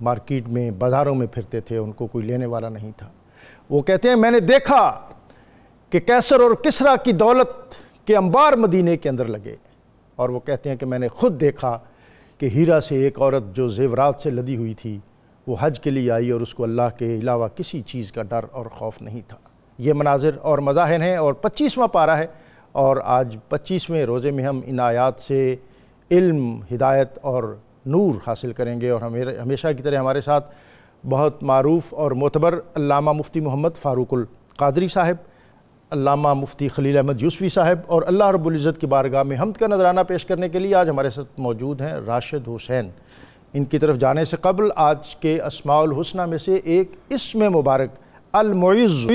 Market میں بازاروں میں پھرتے تھے، ان کو کوئی لینے والا نہیں تھا۔ وہ کہتے ہیں میں نے دیکھا کہ کیسر اور کسریٰ کی دولت کے انبار مدینے کے اندر لگے، اور وہ کہتے ہیں کہ میں نے خود دیکھا کہ ہیرا سے ایک عورت جو زیورات سے لدی ہوئی تھی وہ حج کے لیے آئی، اور اس کو اللہ کے علاوہ کسی چیز کا ڈر اور خوف نہیں تھا۔ یہ مناظر اور مظاہر ہیں، اور 25واں پارہ ہے، اور آج 25ویں روزے میں ہم ان آیات سے علم، ہدایت اور نور حاصل کریں گے۔ اور ہمیشہ کی طرح ہمارے ساتھ بہت معروف اور معتبر علامہ مفتی محمد فاروق القادری صاحب، علامہ مفتی خلیل احمد یوسفی صاحب، اور اللہ رب العزت کی بارگاہ میں حمد کا نذرانہ پیش کرنے کے لیے آج ہمارے ساتھ موجود ہیں راشد حسین۔ ان کی طرف جانے سے قبل آج کے اسماء الحسنہ میں سے ایک اسم مبارک المعز،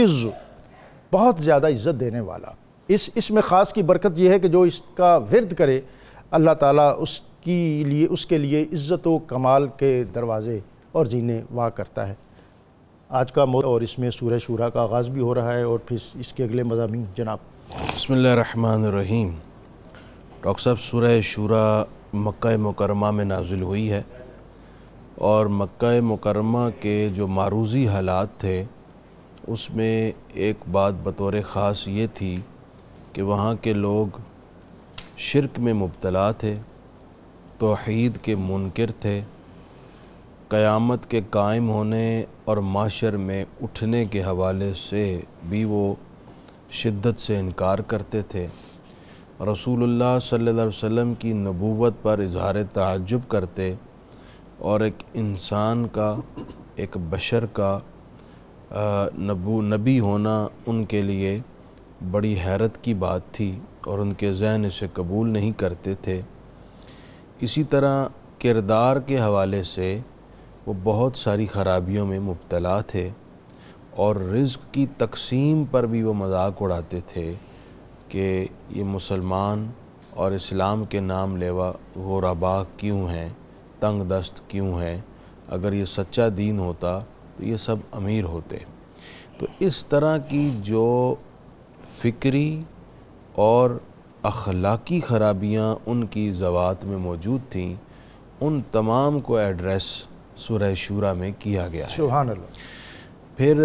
بہت زیادہ عزت دینے والا۔ اس اسم خاص کی برکت یہ ہے کہ جو اس کا ورد کرے اللہ تعالیٰ اس کے لیے عزت و کمال کے دروازے اور زینے وا کرتا ہے۔ آج کا موضوع اور اس میں سورہ شورا کا آغاز بھی ہو رہا ہے، اور پھر اس کے اگلے مضامین جناب۔ بسم اللہ الرحمن الرحیم۔ ڈاکٹر صاحب، سورہ شورا مکہ مکرمہ میں نازل ہوئی ہے، اور مکہ مکرمہ کے جو معروضی حالات تھے اس میں ایک بات بطور خاص یہ تھی کہ وہاں کے لوگ شرک میں مبتلا تھے، توحید کے منکر تھے، قیامت کے قائم ہونے اور معاشر میں اٹھنے کے حوالے سے بھی وہ شدت سے انکار کرتے تھے۔ رسول اللہ صلی اللہ علیہ وسلم کی نبوت پر اظہار تعجب کرتے، اور ایک انسان کا، ایک بشر کا نبی ہونا ان کے لیے بڑی حیرت کی بات تھی، اور ان کے ذہن اسے قبول نہیں کرتے تھے۔ اسی طرح کردار کے حوالے سے وہ بہت ساری خرابیوں میں مبتلا تھے، اور رزق کی تقسیم پر بھی وہ مذاق اڑاتے تھے کہ یہ مسلمان اور اسلام کے نام لیوا غربا کیوں ہیں، تنگ دست کیوں ہیں، اگر یہ سچا دین ہوتا تو یہ سب امیر ہوتے۔ تو اس طرح کی جو فکری اور اخلاقی خرابیاں ان کی ذوات میں موجود تھیں، ان تمام کو ایڈریس سورہ شورا میں کیا گیا ہے۔ سبحان اللہ۔ پھر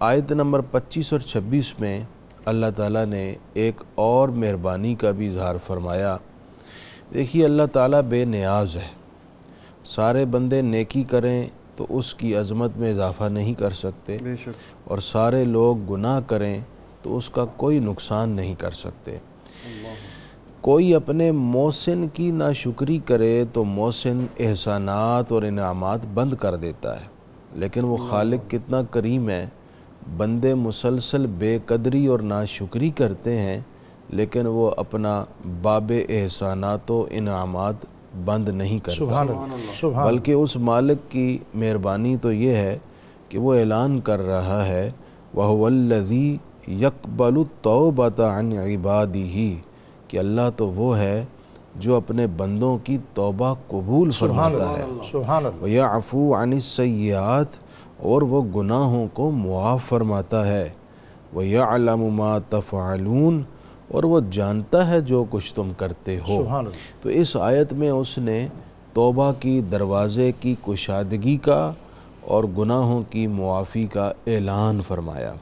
آیت نمبر 25 اور 26 میں اللہ تعالیٰ نے ایک اور مہربانی کا بھی اظہار فرمایا۔ دیکھیے، اللہ تعالیٰ بے نیاز ہے، سارے بندے نیکی کریں تو اس کی عظمت میں اضافہ نہیں کر سکتے، اور سارے لوگ گناہ کریں تو اس کا کوئی نقصان نہیں کر سکتے۔ کوئی اپنے محسن کی ناشکری کرے تو محسن احسانات اور انعامات بند کر دیتا ہے، لیکن وہ خالق کتنا کریم ہے، بندے مسلسل بے قدری اور ناشکری کرتے ہیں لیکن وہ اپنا باب احسانات و انعامات بند نہیں کرتا، بلکہ اس مالک کی مہربانی تو یہ ہے کہ وہ اعلان کر رہا ہے وَهُوَ الَّذِي يَقْبَلُ التَّوْبَةَ عَنْ عِبَادِهِ، کہ اللہ تو وہ ہے جو اپنے بندوں کی توبہ قبول فرماتا ہے، وَيَعْفُو عَنِ السَّيِّئَاتِ، اور وہ گناہوں کو معاف فرماتا ہے، وَيَعْلَمُ مَا تَفْعَلُونَ، اور وہ جانتا ہے جو کچھ تم کرتے ہو۔ تو اس آیت میں اس نے توبہ کی دروازے کی کشادگی کا اور گناہوں کی معافی کا اعلان فرمایا۔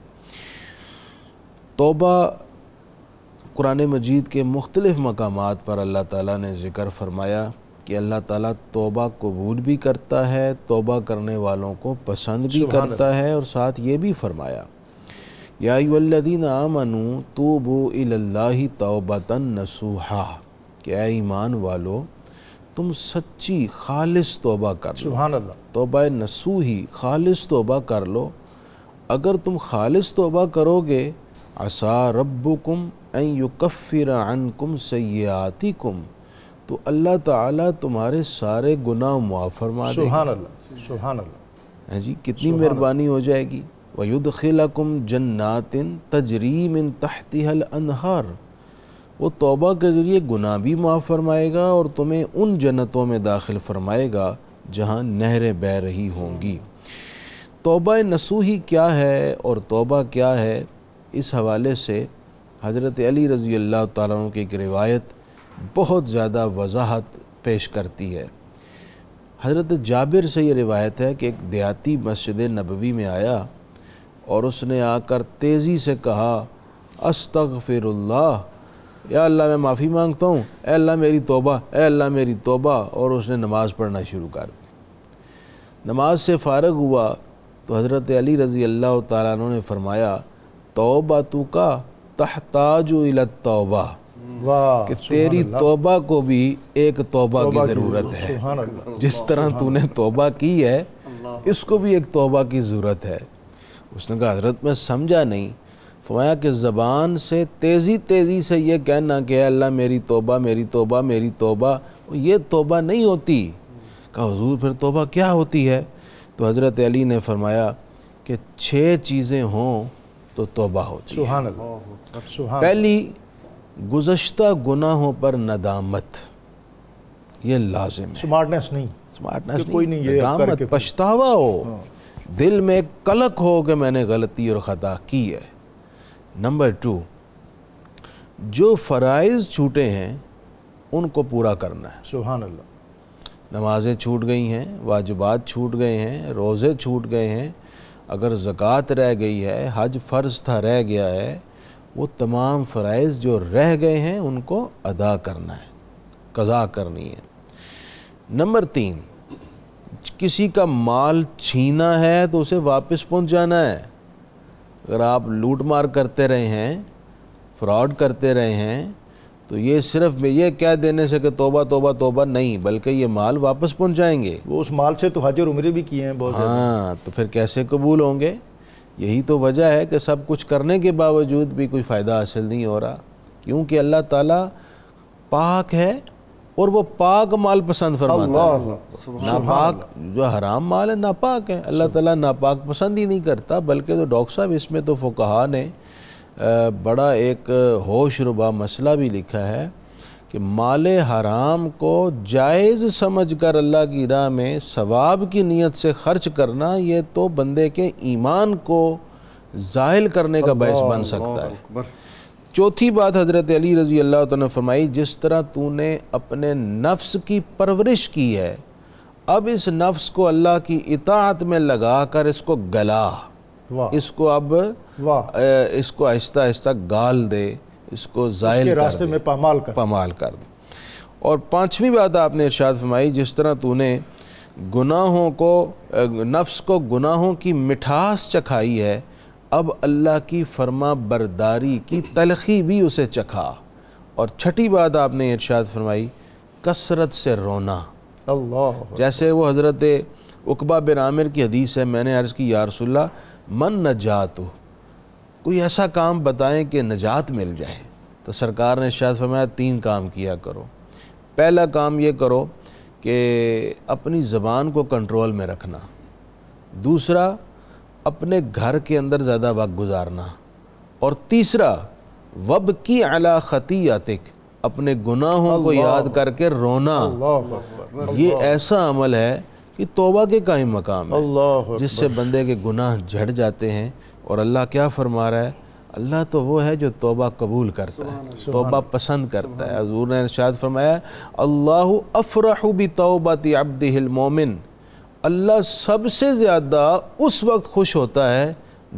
توبہ قرآن مجید کے مختلف مقامات پر اللہ تعالیٰ نے ذکر فرمایا کہ اللہ تعالیٰ توبہ قبول بھی کرتا ہے، توبہ کرنے والوں کو پسند بھی کرتا ہے، اور ساتھ یہ بھی فرمایا یا ایھا الذین آمنوا توبوا الی اللہ توبۃ نصوحا، کہ اے ایمان والو تم سچی خالص توبہ کر لو۔ سبحان اللہ۔ توبہ نصوحی، خالص توبہ کر لو۔ اگر تم خالص توبہ کرو گے عسیٰ ربکم ان یکفر عنکم سیئاتکم، تو اللہ تعالیٰ تمہارے سارے گناہ معاف فرما دے گا۔ سبحان اللہ، سبحان اللہ۔ جی کتنی مہربانی ہو جائے گی۔ وَيُدْخِلَكُمْ جَنَّاتٍ تَجْرِي مِن تَحْتِهَا الْأَنْهَارِ، وہ توبہ کے ذریعے گناہ بھی معاف فرمائے گا اور تمہیں ان جنتوں میں داخل فرمائے گا جہاں نہریں بہہ رہی ہوں گی۔ توبہ نصوحی کیا ہے اور توبہ کیا ہے، اس حوالے سے حضرت علی رضی اللہ تعالیٰ عنہ کی ایک روایت بہت زیادہ وضاحت پیش کرتی ہے۔ حضرت جابر سے یہ روایت ہے کہ ایک دیہاتی مسجد نبوی میں آیا اور اس نے آ کر تیزی سے کہا استغفر اللہ، یا اللہ میں معافی مانگتا ہوں، اے اللہ میری توبہ، اے اللہ میری توبہ، اور اس نے نماز پڑھنا شروع کر دی۔ نماز سے فارغ ہوا تو حضرت علی رضی اللہ تعالیٰ عنہ نے فرمایا توبہ کا تحتاج الی التوبہ، واہ، کہ تیری توبہ کو بھی ایک توبہ کی ضرورت ہے، سبحان اللہ، جس طرح تو نے توبہ کی ہے اس کو بھی ایک توبہ کی ضرورت ہے۔ اس نے کہا حضرت میں سمجھا نہیں۔ فرمایا کہ زبان سے تیزی سے یہ کہنا کہ اے اللہ میری توبہ میری توبہ میری توبہ، یہ توبہ نہیں ہوتی۔ کہا حضور پھر توبہ کیا ہوتی ہے؟ تو حضرت علی نے فرمایا کہ 6 چیزیں ہوں تو توبہ ہوتی ہے۔ سبحان اللہ، سبحان پہلی، گزشتہ گناہوں پر ندامت، یہ لازم ہے۔ سمارٹنیس نہیں، سمارٹنیس کہ کوئی نہیں یہ کر ندامت، کے پچھتاوا ہو، دل میں ایک کلک ہو کہ میں نے غلطی اور خطا کی ہے۔ نمبر 2، جو فرائض چھوٹے ہیں ان کو پورا کرنا ہے۔ سبحان اللہ، نمازیں چھوٹ گئی ہیں، واجبات چھوٹ گئے ہیں، روزے چھوٹ گئے ہیں، اگر زکوٰۃ رہ گئی ہے، حج فرض تھا رہ گیا ہے، وہ تمام فرائض جو رہ گئے ہیں ان کو ادا کرنا ہے، قضا کرنی ہے۔ نمبر 3، کسی کا مال چھینا ہے تو اسے واپس پہنچانا ہے۔ اگر آپ لوٹ مار کرتے رہے ہیں، فراڈ کرتے رہے ہیں، تو یہ صرف یہ کہہ دینے سے کہ توبہ توبہ توبہ نہیں، بلکہ یہ مال واپس پہنچائیں گے۔ وہ اس مال سے تو حج اور عمرے بھی کیے ہیں بہت زیادہ۔ ہاں، تو پھر کیسے قبول ہوں گے؟ یہی تو وجہ ہے کہ سب کچھ کرنے کے باوجود بھی کوئی فائدہ حاصل نہیں ہو رہا، کیونکہ اللہ تعالیٰ پاک ہے اور وہ پاک مال پسند فرماتا ہے۔ ناپاک جو حرام مال ہے ناپاک ہے، اللہ تعالیٰ ناپاک پسند ہی نہیں کرتا۔ بلکہ تو ڈاکٹر صاحب اس میں تو فقہا نے بڑا ایک ہوش ربا مسئلہ بھی لکھا ہے کہ مال حرام کو جائز سمجھ کر اللہ کی راہ میں ثواب کی نیت سے خرچ کرنا، یہ تو بندے کے ایمان کو زائل کرنے کا باعث بن سکتا ہے۔ چوتھی بات حضرت علی رضی اللہ تعالیٰ نے فرمائی، جس طرح تو نے اپنے نفس کی پرورش کی ہے، اب اس نفس کو اللہ کی اطاعت میں لگا کر اس کو گلا، اس کو اب اس کو آہستہ آہستہ گال دے، اس کو زائل کے راستے میں پامال کر دے۔ اور 5ویں بات آپ نے ارشاد فرمائی، جس طرح تو نے گناہوں کو نفس کو گناہوں کی مٹھاس چکھائی ہے، اب اللہ کی فرما برداری کی تلخی بھی اسے چکھا۔ اور 6ٹھی بات آپ نے ارشاد فرمائی، کثرت سے رونا۔ اللہ، جیسے وہ حضرت عقبہ بن عامر کی حدیث ہے، میں نے عرض کی یا رسول اللہ من نجات، کوئی ایسا کام بتائیں کہ نجات مل جائے۔ تو سرکار نے ارشاد فرمایا 3 کام کیا کرو۔ پہلا کام یہ کرو کہ اپنی زبان کو کنٹرول میں رکھنا، دوسرا اپنے گھر کے اندر زیادہ وقت گزارنا، اور تیسرا وبکی علی خطیئتک، اپنے گناہوں کو یاد کر کے رونا۔ یہ ایسا عمل ہے کہ توبہ کے قائم مقام ہے، جس سے بندے کے گناہ جھڑ جاتے ہیں۔ اور اللہ کیا فرما رہا ہے؟ اللہ تو وہ ہے جو توبہ قبول کرتا ہے، توبہ پسند کرتا ہے۔ حضور نے ارشاد فرمایا اللہ افرح بتوبۃ عبدہ المومن، اللہ سب سے زیادہ اس وقت خوش ہوتا ہے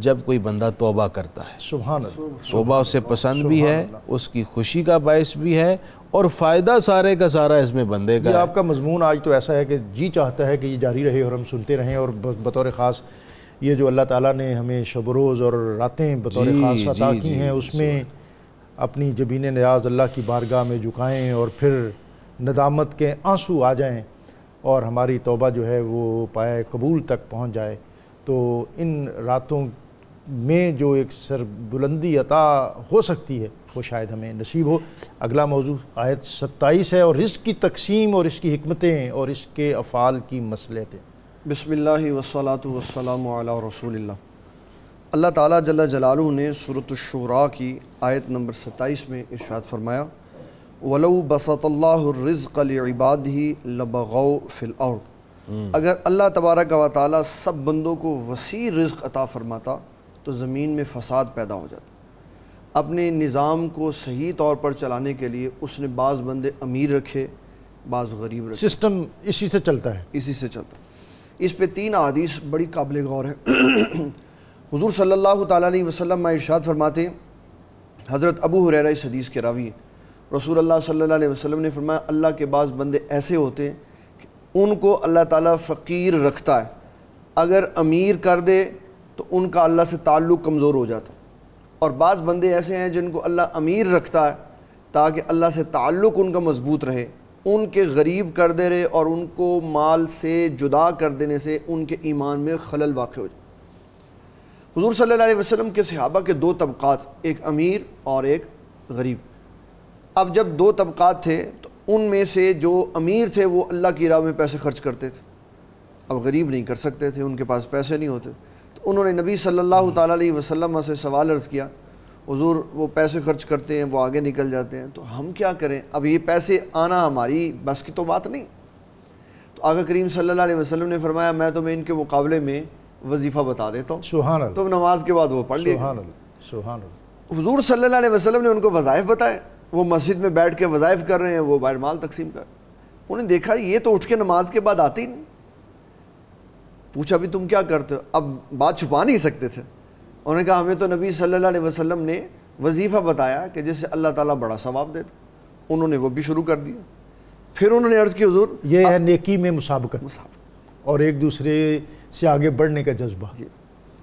جب کوئی بندہ توبہ کرتا ہے۔ سبحان اللہ، توبہ اسے پسند بھی ہے، اس کی خوشی کا باعث بھی ہے، اور فائدہ سارے کا سارا اس میں بندے کا یہ ہے۔ آپ کا مضمون آج تو ایسا ہے کہ جی چاہتا ہے کہ یہ جاری رہے اور ہم سنتے رہیں، اور بطور خاص یہ جو اللہ تعالیٰ نے ہمیں شب و روز اور راتیں بطور خاص عطا کی ہیں، اس میں اپنی جبین نیاز اللہ کی بارگاہ میں جھکائیں، اور پھر ندامت کے آنسو آ جائیں اور ہماری توبہ جو ہے وہ پائے قبول تک پہنچ جائے۔ تو ان راتوں میں جو ایک سر بلندی عطا ہو سکتی ہے وہ شاید ہمیں نصیب ہو۔ اگلا موضوع آیت 27 ہے، اور رزق کی تقسیم اور اس کی حکمتیں اور اس کے افعال کی مصلحتیں۔ بسم اللہ والصلاة والسلام علی رسول اللہ۔ اللہ تعالیٰ جل جلالہ نے سورۃ الشورى کی آیت نمبر 27 میں ارشاد فرمایا وَلَوْ بَسَطَ اللَّهُ الرِّزْقَ لِعِبَادِهِ لَبَغَوْا فِي الْأَرْضِ، اگر اللہ تبارک و تعالیٰ سب بندوں کو وسیع رزق عطا فرماتا تو زمین میں فساد پیدا ہو جاتا۔ اپنے نظام کو صحیح طور پر چلانے کے لیے اس نے بعض بندے امیر رکھے، بعض غریب رکھتے سسٹم اسی سے چلتا ہے. اسی سے چلتا ہے. اس پہ 3 احادیث بڑی قابل غور ہے. حضور صلی اللہ تعالیٰ علیہ وسلم میں ارشاد فرماتے ہیں, حضرت ابو ہریرہ اس حدیث کے راوی ہیں, رسول اللہ صلی اللہ علیہ وسلم نے فرمایا اللہ کے بعض بندے ایسے ہوتے ہیں کہ ان کو اللہ تعالیٰ فقیر رکھتا ہے, اگر امیر کر دے تو ان کا اللہ سے تعلق کمزور ہو جاتا ہے, اور بعض بندے ایسے ہیں جن کو اللہ امیر رکھتا ہے تاکہ اللہ سے تعلق ان کا مضبوط رہے, ان کے غریب کر دے رہے اور ان کو مال سے جدا کر دینے سے ان کے ایمان میں خلل واقع ہو جائے. حضور صلی اللہ علیہ وسلم کے صحابہ کے 2 طبقات, ایک امیر اور ایک غریب. اب جب 2 طبقات تھے تو ان میں سے جو امیر تھے وہ اللہ کی راہ میں پیسے خرچ کرتے تھے, اب غریب نہیں کر سکتے تھے, ان کے پاس پیسے نہیں ہوتے. تو انہوں نے نبی صلی اللہ تعالیٰ علیہ وسلم سے سوال عرض کیا, حضور وہ پیسے خرچ کرتے ہیں, وہ آگے نکل جاتے ہیں, تو ہم کیا کریں؟ اب یہ پیسے آنا ہماری بس کی تو بات نہیں. تو آقا کریم صلی اللہ علیہ وسلم نے فرمایا میں تمہیں ان کے مقابلے میں وظیفہ بتا دیتا ہوں, سبحان اللہ, تم نماز کے بعد وہ پڑھ لیے. سبحان اللہ, سبحان اللہ. حضور صلی اللہ علیہ وسلم نے ان کو وظائف بتائے, وہ مسجد میں بیٹھ کے وظائف کر رہے ہیں, وہ باہر مال تقسیم کر رہے ہیں. انہیں دیکھا یہ تو اٹھ کے نماز کے بعد آتی نہیں. پوچھا بھی تم کیا کرتے ہو؟ اب بات چھپا نہیں سکتے تھے. انہوں نے کہا ہمیں تو نبی صلی اللہ علیہ وسلم نے وظیفہ بتایا کہ جس سے اللہ تعالیٰ بڑا ثواب دیتا. انہوں نے وہ بھی شروع کر دیا. پھر انہوں نے عرض کی حضور یہ ہے نیکی میں مسابقت اور ایک دوسرے سے آگے بڑھنے کا جذبہ. جی.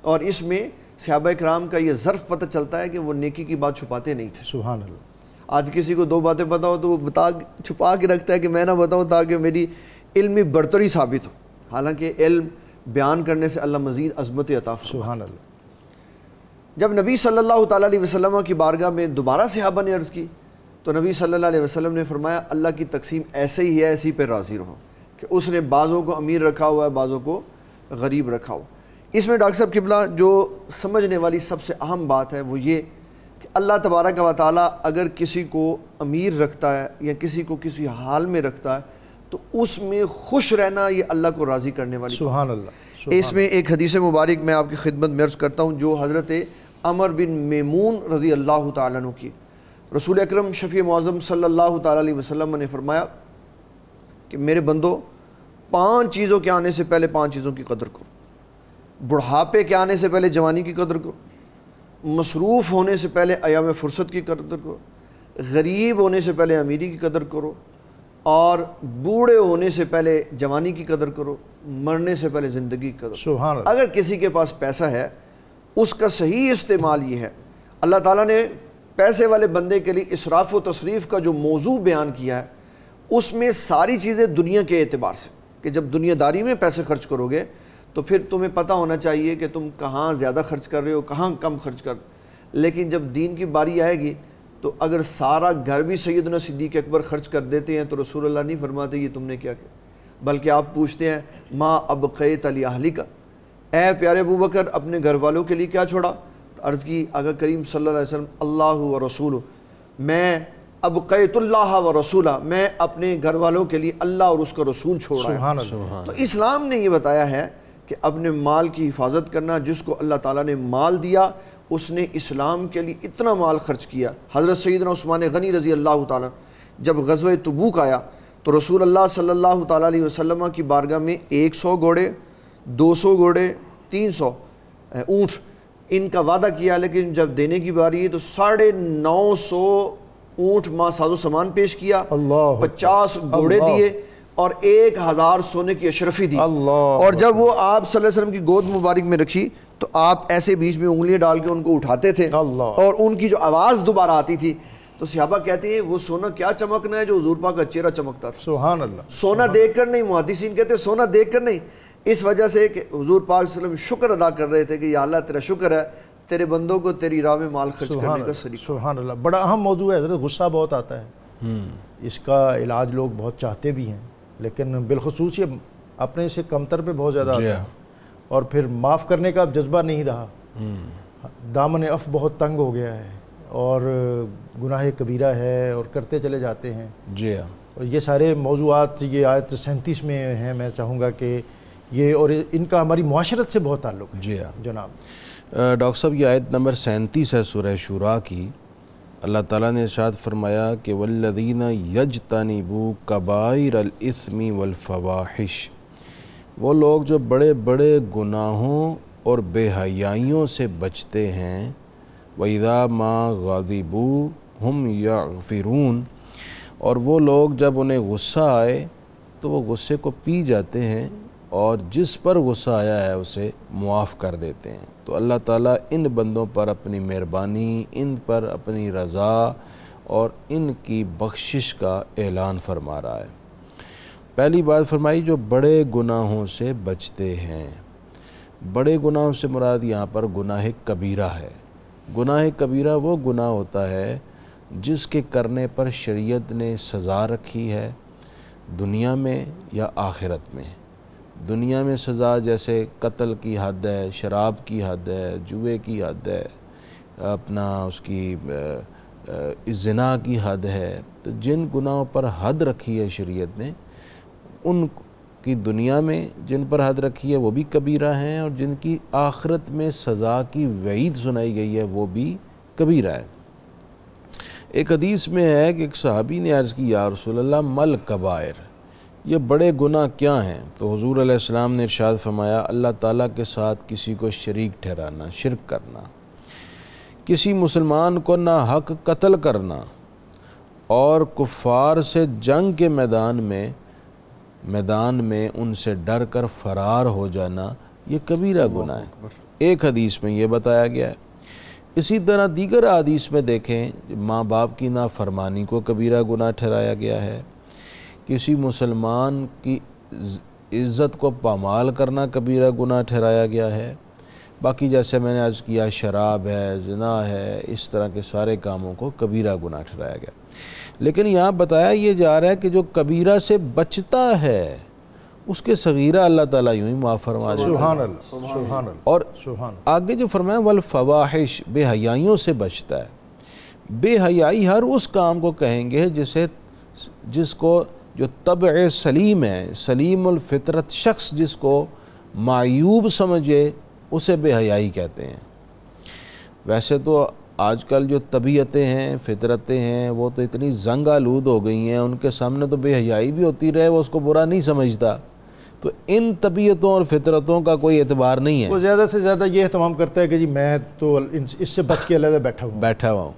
اور اس میں صحابہ اکرام کا یہ ظرف پتہ چلتا ہے کہ وہ نیکی کی بات چھپاتے نہیں تھے. سبحان اللہ. آج کسی کو 2 باتیں پتہ ہو تو وہ چھپا کے رکھتا ہے کہ میں نہ بتاؤں تاکہ میری علمی برتری ثابت ہو, حالانکہ علم بیان کرنے سے اللہ مزید عظمت عطا فرماتا ہے. سبحان اللہ. جب نبی صلی اللہ تعالیٰ علیہ وسلم کی بارگاہ میں دوبارہ صحابہ نے عرض کی تو نبی صلی اللہ علیہ وسلم نے فرمایا اللہ کی تقسیم ایسے ہی ہے, ایسی پہ راضی رہو کہ اس نے بعضوں کو امیر رکھا ہوا ہے, بعضوں کو غریب رکھا ہوا. اس میں ڈاکٹر صاحب قبلہ جو سمجھنے والی سب سے اہم بات ہے وہ یہ کہ اللہ تبارک و تعالیٰ اگر کسی کو امیر رکھتا ہے یا کسی کو کسی حال میں رکھتا ہے تو اس میں خوش رہنا یہ اللہ کو راضی کرنے والی. سبحان اللہ. اس میں ایک حدیث مبارک میں آپ کی خدمت میں عرض کرتا ہوں جو حضرت عمر بن میمون رضی اللہ تعالیٰ عنہ کی. رسول اکرم شفیع معظم صلی اللہ تعالیٰ علیہ وسلم نے فرمایا کہ میرے بندو 5 چیزوں کے آنے سے پہلے 5 چیزوں کی قدر کرو. بڑھاپے کے آنے سے پہلے جوانی کی قدر کرو, مصروف ہونے سے پہلے ایام فرصت کی قدر کرو, غریب ہونے سے پہلے امیری کی قدر کرو, اور بوڑھے ہونے سے پہلے جوانی کی قدر کرو, مرنے سے پہلے زندگی کی قدر. سبحان اللہ. اگر کسی کے پاس پیسہ ہے اس کا صحیح استعمال یہ ہے, اللہ تعالیٰ نے پیسے والے بندے کے لیے اسراف و تصریف کا جو موضوع بیان کیا ہے اس میں ساری چیزیں دنیا کے اعتبار سے کہ جب دنیا داری میں پیسے خرچ کرو گے تو پھر تمہیں پتہ ہونا چاہیے کہ تم کہاں زیادہ خرچ کر رہے ہو, کہاں کم خرچ کر. لیکن جب دین کی باری آئے گی تو اگر سارا گھر بھی سیدنا صدیق اکبر خرچ کر دیتے ہیں تو رسول اللہ نہیں فرماتے یہ تم نے کیا کیا, بلکہ آپ پوچھتے ہیں ما ابقیت لاہلک, اے پیارے ابو بکر اپنے گھر والوں کے لیے کیا چھوڑا؟ عرض کی آقا کریم صلی اللہ علیہ وسلم اللہ و رسول, میں ابقیت اللہ و رسولہ, میں اپنے گھر والوں کے لیے اللہ اور اس کا رسول چھوڑا ہے. سبحان اللہ. تو اسلام نے یہ بتایا ہے کہ اپنے مال کی حفاظت کرنا. جس کو اللہ تعالیٰ نے مال دیا اس نے اسلام کے لیے اتنا مال خرچ کیا. حضرت سیدنا عثمان غنی رضی اللہ تعالیٰ جب غزوہ تبوک آیا تو رسول اللہ صلی اللہ تعالیٰ علیہ وسلم کی بارگاہ میں 100 گھوڑے, 200 گھوڑے, 300 اونٹ ان کا وعدہ کیا, لیکن جب دینے کی باری ہے تو 950 اونٹ ماں ساز و سامان پیش کیا, 50 گھوڑے دیے اور 1000 سونے کی اشرفی دی. اور جب وہ آپ صلی اللہ علیہ وسلم کی گود مبارک میں رکھی تو آپ ایسے بیچ میں انگلیاں ڈال کے ان کو اٹھاتے تھے اور ان کی جو آواز دوبارہ آتی تھی تو صحابہ کہتے ہیں وہ سونا کیا چمکنا ہے جو حضور پاک کا چہرہ چمکتا تھا. سبحان اللہ. سونا دیکھ کر نہیں, محدثین کہتے ہیں سونا دیکھ کر نہیں, اس وجہ سے کہ حضور پاک صلی اللہ علیہ وسلم شکر ادا کر رہے تھے کہ یا اللہ تیرا شکر ہے تیرے بندوں کو تیری راہ میں مال خرچ کرنے کا طریقہ. سبحان اللہ. بڑا اہم موضوع ہے حضرت. غصہ بہت آتا ہے, اس کا علاج لوگ بہت چاہتے بھی ہیں لیکن بالخصوص یہ اپنے سے کمتر پہ بہت زیادہ آتا ہے اور پھر معاف کرنے کا جذبہ نہیں رہا. دامن عفو بہت تنگ ہو گیا ہے اور گناہ کبیرہ ہے اور کرتے چلے جاتے ہیں. جی ہاں. اور یہ سارے موضوعات یہ آیت 37 میں ہیں. میں چاہوں گا کہ یہ اور ان کا ہماری معاشرت سے بہت تعلق ہے. جی ہاں جناب. ڈاکٹر صاحب یہ آیت نمبر 37 ہے سورہ شورا کی, اللہ تعالیٰ نے ارشاد فرمایا کہ والذین یجتنبوا کبائر الاثم والفواحش، وہ لوگ جو بڑے بڑے گناہوں اور بے حیائیوں سے بچتے ہیں، وَإِذَا مَا غَضِبُوا هُمْ يَغْفِرُونَ، اور وہ لوگ جب انہیں غصہ آئے تو وہ غصے کو پی جاتے ہیں اور جس پر غصہ آیا ہے اسے معاف کر دیتے ہیں۔ تو اللہ تعالیٰ ان بندوں پر اپنی مہربانی، ان پر اپنی رضا اور ان کی بخشش کا اعلان فرما رہا ہے۔ پہلی بات فرمائی جو بڑے گناہوں سے بچتے ہیں۔ بڑے گناہوں سے مراد یہاں پر گناہ کبیرہ ہے۔ گناہ کبیرہ وہ گناہ ہوتا ہے جس کے کرنے پر شریعت نے سزا رکھی ہے، دنیا میں یا آخرت میں۔ دنیا میں سزا جیسے قتل کی حد ہے، شراب کی حد ہے، جوئے کی حد ہے، اپنا اس کی زنا کی حد ہے۔ تو جن گناہوں پر حد رکھی ہے شریعت نے، ان کی دنیا میں جن پر حد رکھی ہے وہ بھی کبیرہ ہیں، اور جن کی آخرت میں سزا کی وعید سنائی گئی ہے وہ بھی کبیرہ ہے۔ ایک حدیث میں ہے کہ ایک صحابی نے عرض کی یا رسول اللہ مل کبائر، یہ بڑے گناہ کیا ہیں؟ تو حضور علیہ السلام نے ارشاد فرمایا اللہ تعالیٰ کے ساتھ کسی کو شریک ٹھہرانا، شرک کرنا، کسی مسلمان کو ناحق قتل کرنا، اور کفار سے جنگ کے میدان میں ان سے ڈر کر فرار ہو جانا، یہ کبیرہ گناہ ہے۔ ایک حدیث میں یہ بتایا گیا ہے۔ اسی طرح دیگر حدیث میں دیکھیں ماں باپ کی نافرمانی کو کبیرہ گناہ ٹھہرایا گیا ہے، کسی مسلمان کی عزت کو پامال کرنا کبیرہ گناہ ٹھہرایا گیا ہے۔ باقی جیسے میں نے عرض کیا شراب ہے، زنا ہے، اس طرح کے سارے کاموں کو کبیرہ گناہ ٹھہرایا گیا۔ لیکن یہاں بتایا یہ جا رہا ہے کہ جو کبیرہ سے بچتا ہے اس کے صغیرہ اللہ تعالیٰ یوں ہی معاف فرما دیتا ہے۔ سبحان اللہ، سبحان اللہ، اور سبحان آگے جو فرمایا والفواحش، بے حیائیوں سے بچتا ہے۔ بے حیائی ہر اس کام کو کہیں گے جس کو جو طبع سلیم ہے، سلیم الفطرت شخص جس کو معیوب سمجھے اسے بے حیائی کہتے ہیں۔ ویسے تو آج کل جو طبیعتیں ہیں، فطرتیں ہیں، وہ تو اتنی زنگ آلود ہو گئی ہیں، ان کے سامنے تو بے حیائی بھی ہوتی رہے وہ اس کو برا نہیں سمجھتا۔ تو ان طبیعتوں اور فطرتوں کا کوئی اعتبار نہیں ہے۔ وہ زیادہ سے زیادہ یہ اہتمام کرتا ہے کہ جی میں تو اس سے بچ کے علیحدہ بیٹھا ہوں۔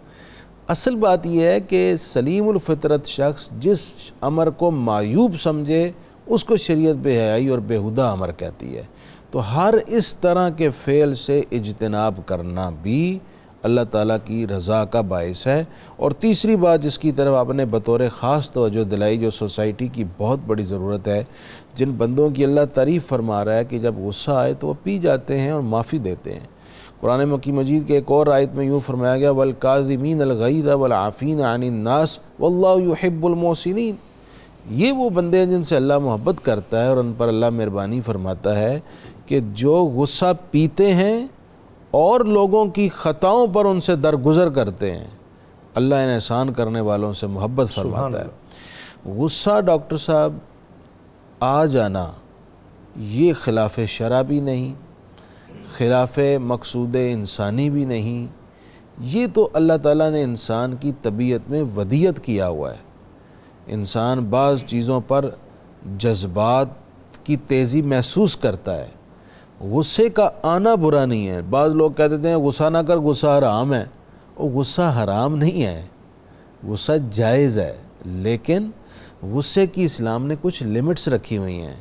اصل بات یہ ہے کہ سلیم الفطرت شخص جس امر کو معیوب سمجھے اس کو شریعت بے حیائی اور بیہودہ امر کہتی ہے۔ تو ہر اس طرح کے فعل سے اجتناب کرنا بھی اللہ تعالیٰ کی رضا کا باعث ہے۔ اور تیسری بات جس کی طرف آپ نے بطور خاص توجہ دلائی، جو سوسائٹی کی بہت بڑی ضرورت ہے، جن بندوں کی اللہ تعریف فرما رہا ہے کہ جب غصہ آئے تو وہ پی جاتے ہیں اور معافی دیتے ہیں۔ قرآن مکی مجید کے ایک اور آیت میں یوں فرمایا گیا وَالْكَاظِمِينَ الْغَيْظَ وَالْعَافِينَ عَنِ النَّاسِ وَاللَّهُ يُحِبُّ الْمُحْسِنِينَ۔ یہ وہ بندے ہیں جن سے اللہ محبت کرتا ہے اور ان پر اللہ مہربانی فرماتا ہے کہ جو غصہ پیتے ہیں اور لوگوں کی خطاؤں پر ان سے درگزر کرتے ہیں، اللہ ان احسان کرنے والوں سے محبت فرماتا ہے۔ غصہ ڈاکٹر صاحب آ جانا یہ خلاف شرع بھی نہیں، خلاف مقصود انسانی بھی نہیں، یہ تو اللہ تعالیٰ نے انسان کی طبیعت میں ودیعت کیا ہوا ہے۔ انسان بعض چیزوں پر جذبات کی تیزی محسوس کرتا ہے۔ غصے کا آنا برا نہیں ہے۔ بعض لوگ کہہ دیتے ہیں غصہ نہ کر، غصہ حرام ہے۔ وہ غصہ حرام نہیں ہے، غصہ جائز ہے، لیکن غصے کی اسلام نے کچھ لیمٹس رکھی ہوئی ہیں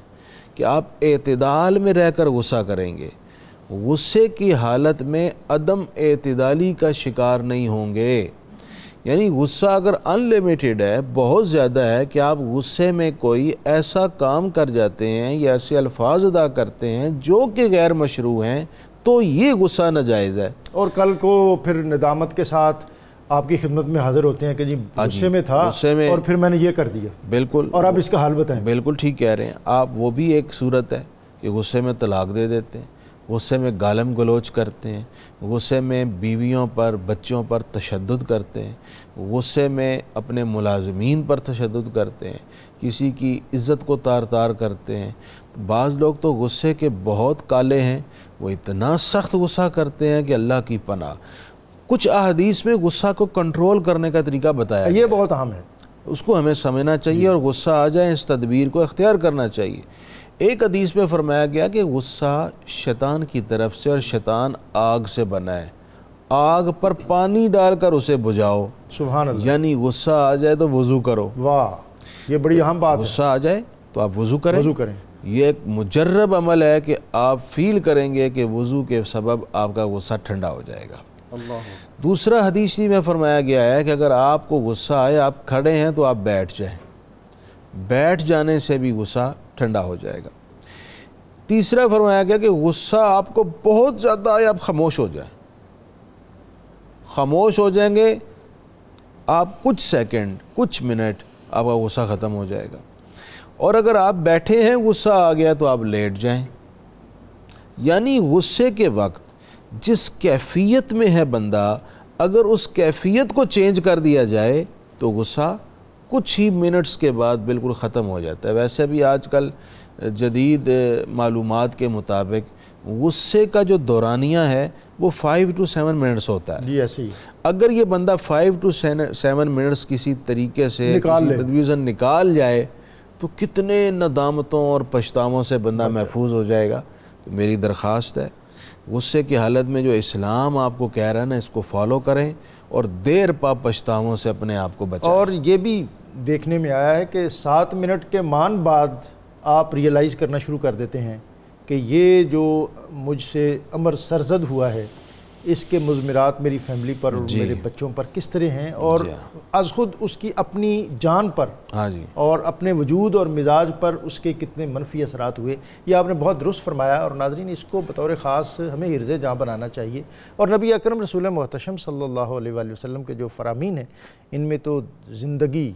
کہ آپ اعتدال میں رہ کر غصہ کریں گے، غصے کی حالت میں عدم اعتدالی کا شکار نہیں ہوں گے۔ یعنی غصہ اگر ان لمیٹڈ ہے، بہت زیادہ ہے کہ آپ غصے میں کوئی ایسا کام کر جاتے ہیں یا ایسے الفاظ ادا کرتے ہیں جو کہ غیر مشروع ہیں، تو یہ غصہ ناجائز ہے۔ اور کل کو پھر ندامت کے ساتھ آپ کی خدمت میں حاضر ہوتے ہیں کہ جی غصے میں تھا اور پھر میں نے یہ کر دیا، بالکل، اور آپ اس کا حل بتائیں۔ بالکل ٹھیک کہہ رہے ہیں آپ۔ وہ بھی ایک صورت ہے کہ غصے میں طلاق دے دیتے ہیں، غصے میں گالم گلوچ کرتے ہیں، غصے میں بیویوں پر بچوں پر تشدد کرتے ہیں، غصے میں اپنے ملازمین پر تشدد کرتے ہیں، کسی کی عزت کو تار تار کرتے ہیں۔ بعض لوگ تو غصے کے بہت کالے ہیں، وہ اتنا سخت غصہ کرتے ہیں کہ اللہ کی پناہ۔ کچھ احادیث میں غصہ کو کنٹرول کرنے کا طریقہ بتایا یہ بہت اہم ہے، اس کو ہمیں سمجھنا چاہیے، اور غصہ آ جائے اس تدبیر کو اختیار کرنا چاہیے۔ ایک حدیث میں فرمایا گیا کہ غصہ شیطان کی طرف سے، اور شیطان آگ سے بنا ہے، آگ پر پانی ڈال کر اسے بجھاؤ۔ سبحان اللہ، یعنی غصہ آ جائے تو وضو کرو، واہ یہ بڑی اہم بات ہے، غصہ آ جائے تو آپ وضو کریں۔ وضو کریں۔ یہ ایک مجرب عمل ہے کہ آپ فیل کریں گے کہ وضو کے سبب آپ کا غصہ ٹھنڈا ہو جائے گا۔ اللہ، دوسرا حدیث میں فرمایا گیا ہے کہ اگر آپ کو غصہ آئے، آپ کھڑے ہیں تو آپ بیٹھ جائیں، بیٹھ جانے سے بھی غصہ ٹھنڈا ہو جائے گا۔ تیسرا فرمایا گیا کہ غصہ آپ کو بہت زیادہ آئے، آپ خاموش ہو جائیں، خاموش ہو جائیں گے آپ، کچھ سیکنڈ کچھ منٹ آپ کا غصہ ختم ہو جائے گا۔ اور اگر آپ بیٹھے ہیں غصہ آ گیا تو آپ لیٹ جائیں۔ یعنی غصے کے وقت جس کیفیت میں ہے بندہ، اگر اس کیفیت کو چینج کر دیا جائے تو غصہ کچھ ہی منٹس کے بعد بالکل ختم ہو جاتا ہے۔ ویسے بھی آج کل جدید معلومات کے مطابق غصے کا جو دورانیہ ہے وہ 5 to 7 منٹس ہوتا ہے۔ جی ایسے ہی، اگر یہ بندہ 5 to 7 منٹس کسی طریقے سے تدبیر سے نکال جائے تو کتنے ندامتوں اور پچھتاووں سے بندہ محفوظ ہو جائے گا۔ تو میری درخواست ہے غصے کی حالت میں جو اسلام آپ کو کہہ رہا ہے نا، اس کو فالو کریں اور دیر پا پچھتاووں سے اپنے آپ کو بچائیں۔ اور یہ بھی دیکھنے میں آیا ہے کہ 7 منٹ کے مان بعد آپ ریئلائز کرنا شروع کر دیتے ہیں کہ یہ جو مجھ سے امر سرزد ہوا ہے، اس کے مضمرات میری فیملی پر اور میرے بچوں پر کس طرح ہیں، اور از خود اس کی اپنی جان پر اور اپنے وجود اور مزاج پر اس کے کتنے منفی اثرات ہوئے۔ یہ آپ نے بہت درست فرمایا، اور ناظرین اس کو بطور خاص ہمیں حرز جاں بنانا چاہیے۔ اور نبی اکرم رسول محتشم صلی اللہ علیہ وآلہ وسلم کے جو فرامین ہیں، ان میں تو زندگی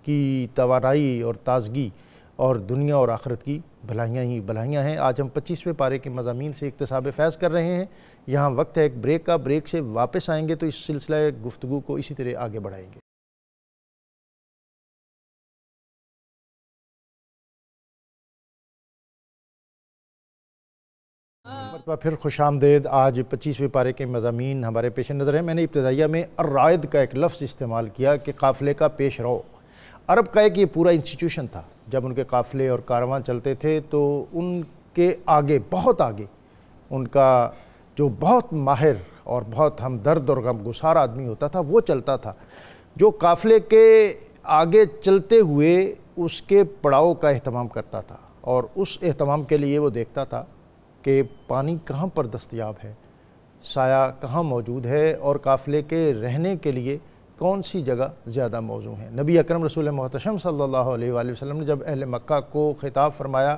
کی توانائی اور تازگی اور دنیا اور آخرت کی بھلائیاں ہی بھلائیاں ہیں۔ آج ہم 25ویں پارے کے مضامین سے اکتساب فیض کر رہے ہیں۔ یہاں وقت ہے ایک بریک کا، بریک سے واپس آئیں گے تو اس سلسلہ گفتگو کو اسی طرح آگے بڑھائیں گے۔ مرتبہ پھر خوش آمدید۔ آج 25ویں پارے کے مضامین ہمارے پیش نظر ہیں۔ میں نے ابتدائیہ میں الرائد کا ایک لفظ استعمال کیا کہ قافلے کا پیش رو۔ عرب کا ایک یہ پورا انسٹیٹیوشن تھا، جب ان کے قافلے اور کارواں چلتے تھے تو ان کے آگے، بہت آگے، ان کا جو بہت ماہر اور بہت ہمدرد اور غمگسار آدمی ہوتا تھا وہ چلتا تھا، جو قافلے کے آگے چلتے ہوئے اس کے پڑاؤ کا اہتمام کرتا تھا، اور اس اہتمام کے لیے وہ دیکھتا تھا کہ پانی کہاں پر دستیاب ہے، سایہ کہاں موجود ہے، اور قافلے کے رہنے کے لیے کون سی جگہ زیادہ موزوں ہے۔ نبی اکرم رسول محتشم صلی اللہ علیہ وآلہ وسلم نے جب اہل مکہ کو خطاب فرمایا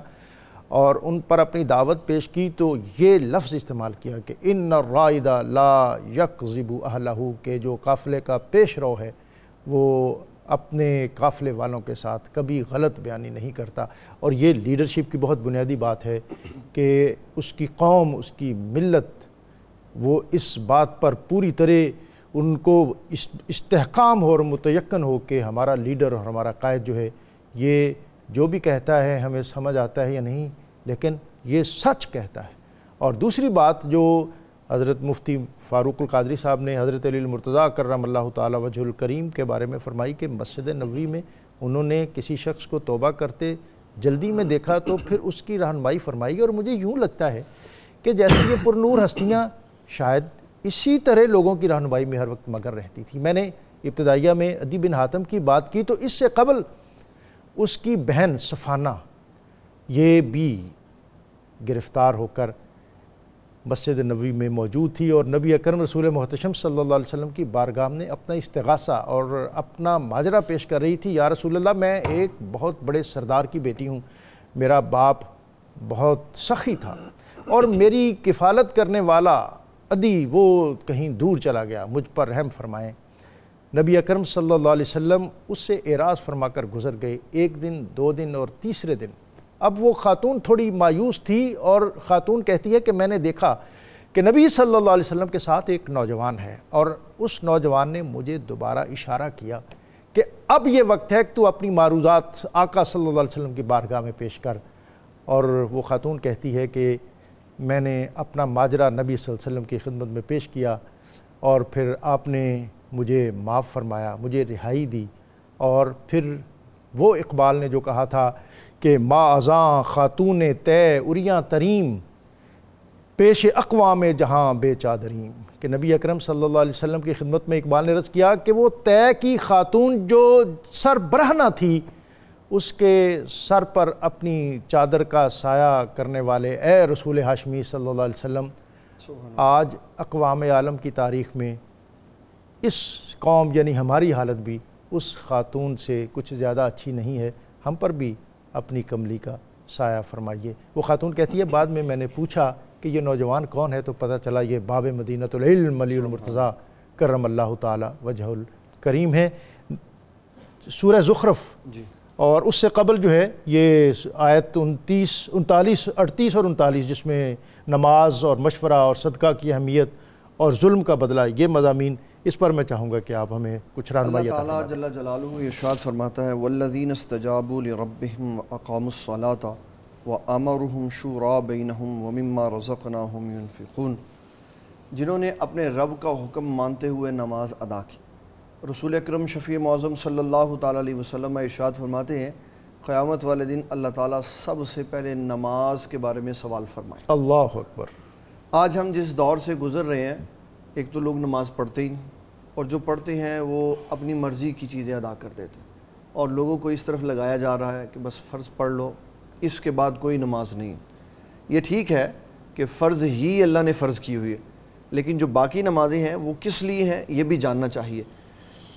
اور ان پر اپنی دعوت پیش کی تو یہ لفظ استعمال کیا کہ ان الرائد لا یکذب اہلہ، کہ جو قافلے کا پیش رو ہے وہ اپنے قافلے والوں کے ساتھ کبھی غلط بیانی نہیں کرتا۔ اور یہ لیڈرشپ کی بہت بنیادی بات ہے کہ اس کی قوم، اس کی ملت، وہ اس بات پر پوری طرح ان کو استحکام ہو اور متیقن ہو کہ ہمارا لیڈر اور ہمارا قائد جو ہے یہ جو بھی کہتا ہے ہمیں سمجھ آتا ہے یا نہیں، لیکن یہ سچ کہتا ہے۔ اور دوسری بات جو حضرت مفتی فاروق القادری صاحب نے حضرت علی المرتضیٰ کرم اللہ تعالی وجہ الکریم کے بارے میں فرمائی کہ مسجد نبوی میں انہوں نے کسی شخص کو توبہ کرتے جلدی میں دیکھا تو پھر اس کی رہنمائی فرمائی، اور مجھے یوں لگتا ہے کہ جیسے یہ پر نور ہستیاں شاید اسی طرح لوگوں کی رہنمائی میں ہر وقت مگر رہتی تھی۔ میں نے ابتدائیہ میں عدی بن حاتم کی بات کی تو اس سے قبل اس کی بہن صفانہ یہ بھی گرفتار ہو کر مسجد نبوی میں موجود تھی، اور نبی اکرم رسول محتشم صلی اللہ علیہ وسلم کی بارگاہ میں اپنا استغاثہ اور اپنا ماجرا پیش کر رہی تھی۔ یا رسول اللہ، میں ایک بہت بڑے سردار کی بیٹی ہوں، میرا باپ بہت سخی تھا اور میری کفالت کرنے والا عدی وہ کہیں دور چلا گیا، مجھ پر رحم فرمائیں۔ نبی اکرم صلی اللہ علیہ وسلم اس سے اعراض فرما کر گزر گئے، 1 دن 2 دن اور تیسرے دن اب وہ خاتون تھوڑی مایوس تھی، اور خاتون کہتی ہے کہ میں نے دیکھا کہ نبی صلی اللہ علیہ وسلم کے ساتھ ایک نوجوان ہے، اور اس نوجوان نے مجھے دوبارہ اشارہ کیا کہ اب یہ وقت ہے کہ تو اپنی معروضات آقا صلی اللہ علیہ وسلم کی بارگاہ میں پیش کر۔ اور وہ خاتون کہتی ہے کہ میں نے اپنا ماجرا نبی صلی اللہ علیہ وسلم کی خدمت میں پیش کیا، اور پھر آپ نے مجھے معاف فرمایا، مجھے رہائی دی۔ اور پھر وہ اقبال نے جو کہا تھا کہ ما ازاں خاتون طے اریاں تریم، پیش اقوام جہاں بے چادریم، کہ نبی اکرم صلی اللہ علیہ وسلم کی خدمت میں اقبال نے عرض کیا کہ وہ طے کی خاتون جو سر برہنہ تھی، اس کے سر پر اپنی چادر کا سایہ کرنے والے اے رسول ہاشمی صلی اللہ علیہ وسلم، آج اقوام عالم کی تاریخ میں اس قوم یعنی ہماری حالت بھی اس خاتون سے کچھ زیادہ اچھی نہیں ہے، ہم پر بھی اپنی کملی کا سایہ فرمائیے۔ وہ خاتون کہتی ہے بعد میں نے پوچھا کہ یہ نوجوان کون ہے تو پتہ چلا یہ باب مدینۃ العلم علی المرتضیٰ کرم اللہ تعالی وجہ الکریم ہے۔ سورہ زخرف اور اس سے قبل جو ہے یہ آیت 38 اور 39 جس میں نماز اور مشورہ اور صدقہ کی اہمیت اور ظلم کا بدلہ، یہ مضامین، اس پر میں چاہوں گا کہ آپ ہمیں کچھ رہنمائی عطا فرمائیں۔ اللہ تعالیٰ جل جلالہ ارشاد فرماتا ہے والذین استجابوا لربہم واقاموا الصلاۃ وامرهم شورى بینہم ومما رزقناہم ينفقون، جنہوں نے اپنے رب کا حکم مانتے ہوئے نماز ادا کی۔ رسول اکرم شفیع معظم صلی اللہ تعالیٰ علیہ وسلم ارشاد فرماتے ہیں قیامت والے دن اللہ تعالیٰ سب سے پہلے نماز کے بارے میں سوال فرمائے۔ اللہ اکبر۔ آج ہم جس دور سے گزر رہے ہیں، ایک تو لوگ نماز پڑھتے ہی اور جو پڑھتے ہیں وہ اپنی مرضی کی چیزیں ادا کر دیتے ہیں، اور لوگوں کو اس طرف لگایا جا رہا ہے کہ بس فرض پڑھ لو، اس کے بعد کوئی نماز نہیں۔ یہ ٹھیک ہے کہ فرض ہی اللہ نے فرض کی ہوئی ہے، لیکن جو باقی نمازیں ہیں وہ کس لیے ہیں یہ بھی جاننا چاہیے۔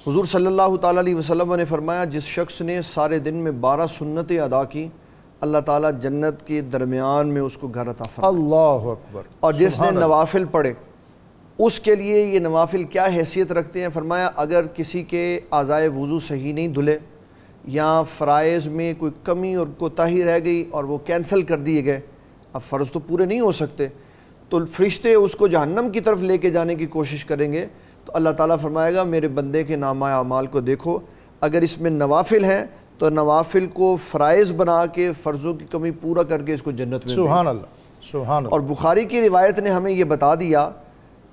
حضور صلی اللہ تعالیٰ علیہ وسلم نے فرمایا جس شخص نے سارے دن میں 12 سنتیں ادا کی، اللہ تعالیٰ جنت کے درمیان میں اس کو گھر عطا فرمائے۔ اللہ اکبر۔ اور جس نے نوافل پڑھے اس کے لیے یہ نوافل کیا حیثیت رکھتے ہیں؟ فرمایا اگر کسی کے اعضائے وضو صحیح نہیں دھلے یا فرائض میں کوئی کمی اور کوتاہی رہ گئی اور وہ کینسل کر دیے گئے، اب فرض تو پورے نہیں ہو سکتے، تو فرشتے اس کو جہنم کی طرف لے کے جانے کی کوشش کریں گے، تو اللہ تعالیٰ فرمائے گا میرے بندے کے نامہ اعمال کو دیکھو، اگر اس میں نوافل ہیں تو نوافل کو فرائض بنا کے فرضوں کی کمی پورا کر کے اس کو جنت میں سبحان اللہ، سبحان اللہ۔ اور بخاری کی روایت نے ہمیں یہ بتا دیا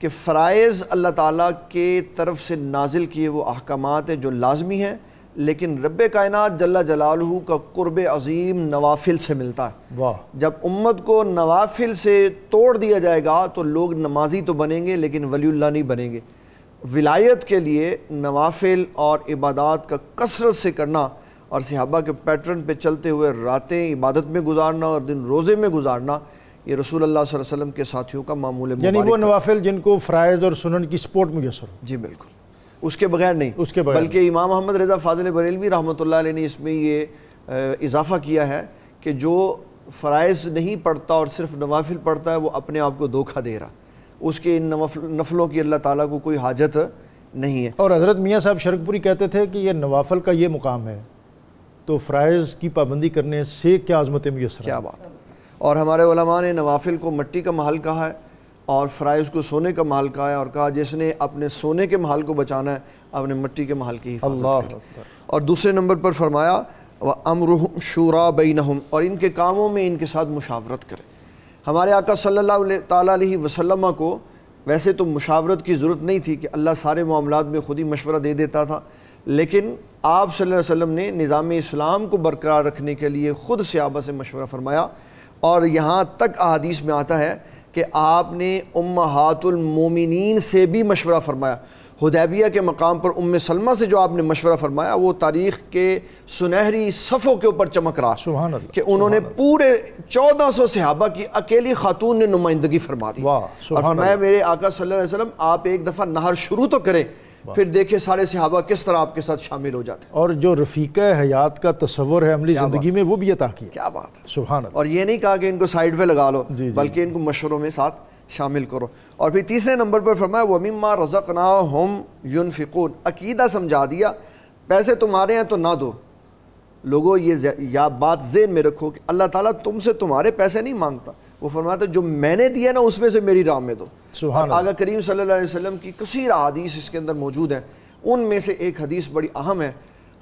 کہ فرائض اللہ تعالیٰ کے طرف سے نازل کیے وہ احکامات ہیں جو لازمی ہیں، لیکن رب کائنات جل جلالہ کا قرب عظیم نوافل سے ملتا ہے۔ واہ۔ جب امت کو نوافل سے توڑ دیا جائے گا تو لوگ نمازی تو بنیں گے لیکن ولی اللہ نہیں بنیں گے۔ ولایت کے لیے نوافل اور عبادات کا کثرت سے کرنا اور صحابہ کے پیٹرن پہ چلتے ہوئے راتیں عبادت میں گزارنا اور دن روزے میں گزارنا، یہ رسول اللہ صلی اللہ علیہ وسلم کے ساتھیوں کا معمول مبارک یعنی وہ نوافل جن کو فرائض اور سنن کی سپورٹ میسر ہو۔ جی بالکل، اس کے بغیر نہیں، اس کے بغیر بلکہ امام محمد رضا فاضل بریلوی رحمۃ اللہ علیہ نے اس میں یہ اضافہ کیا ہے کہ جو فرائض نہیں پڑھتا اور صرف نوافل پڑھتا ہے وہ اپنے آپ کو دھوکہ دے رہا، اس کے ان نفلوں کی اللہ تعالیٰ کو کوئی حاجت نہیں ہے۔ اور حضرت میاں صاحب شرک پوری کہتے تھے کہ یہ نوافل کا یہ مقام ہے تو فرائض کی پابندی کرنے سے کیا عظمت میسر ہے۔ کیا بات ہے۔ اور ہمارے علماء نے نوافل کو مٹی کا محل کہا ہے اور فرائض کو سونے کا محل کہا ہے، اور کہا جس نے اپنے سونے کے محل کو بچانا ہے اپنے مٹی کے محل کی حفاظت کرے۔ اور دوسرے نمبر پر فرمایا وَأَمْرُهُمْ شُورَى بَيْنَهُمْ، اور ان کے کاموں میں ان کے ساتھ مشاورت کرے۔ ہمارے آقا صلی اللہ تعالیٰ علیہ وسلم کو ویسے تو مشاورت کی ضرورت نہیں تھی کہ اللہ سارے معاملات میں خود ہی مشورہ دے دیتا تھا، لیکن آپ صلی اللہ علیہ وسلم نے نظام اسلام کو برقرار رکھنے کے لیے خود صحابہ سے مشورہ فرمایا، اور یہاں تک احادیث میں آتا ہے کہ آپ نے امہات المومنین سے بھی مشورہ فرمایا۔ حدیبیہ کے مقام پر ام سلمہ سے جو آپ نے مشورہ فرمایا وہ تاریخ کے سنہری صفوں کے اوپر چمک رہا، سبحان اللہ، کہ انہوں نے پورے 1400 صحابہ کی اکیلی خاتون نے نمائندگی فرما دی، واہ، اور سبحان فرمایا میرے آقا صلی اللہ علیہ وسلم آپ ایک دفعہ نہر شروع تو کریں، پھر دیکھیں سارے صحابہ کس طرح آپ کے ساتھ شامل ہو جاتے ہیں۔ اور جو رفیقہ حیات کا تصور ہے عملی زندگی میں وہ بھی عطا کیا۔ کیا بات ہے۔ سبحان اللہ۔ اور یہ نہیں کہا کہ ان کو سائیڈ پہ لگا لو، بلکہ ان کو مشوروں میں ساتھ شامل کرو۔ اور پھر تیسرے نمبر پر فرمایا وَمِمَّا رَزَقْنَاهُمْ يُنْفِقُونَ، عقیدہ سمجھا دیا، پیسے تمہارے ہیں تو نہ دو۔ لوگوں یہ بات ذہن میں رکھو کہ اللہ تعالیٰ تم سے تمہارے پیسے نہیں مانگتا، وہ فرماتا جو میں نے دیا نا اس میں سے میری راہ میں دو۔ سبحان اللہ۔ آقا کریم صلی اللہ علیہ وسلم کی کثیر احادیث اس کے اندر موجود ہیں، ان میں سے ایک حدیث بڑی اہم ہے۔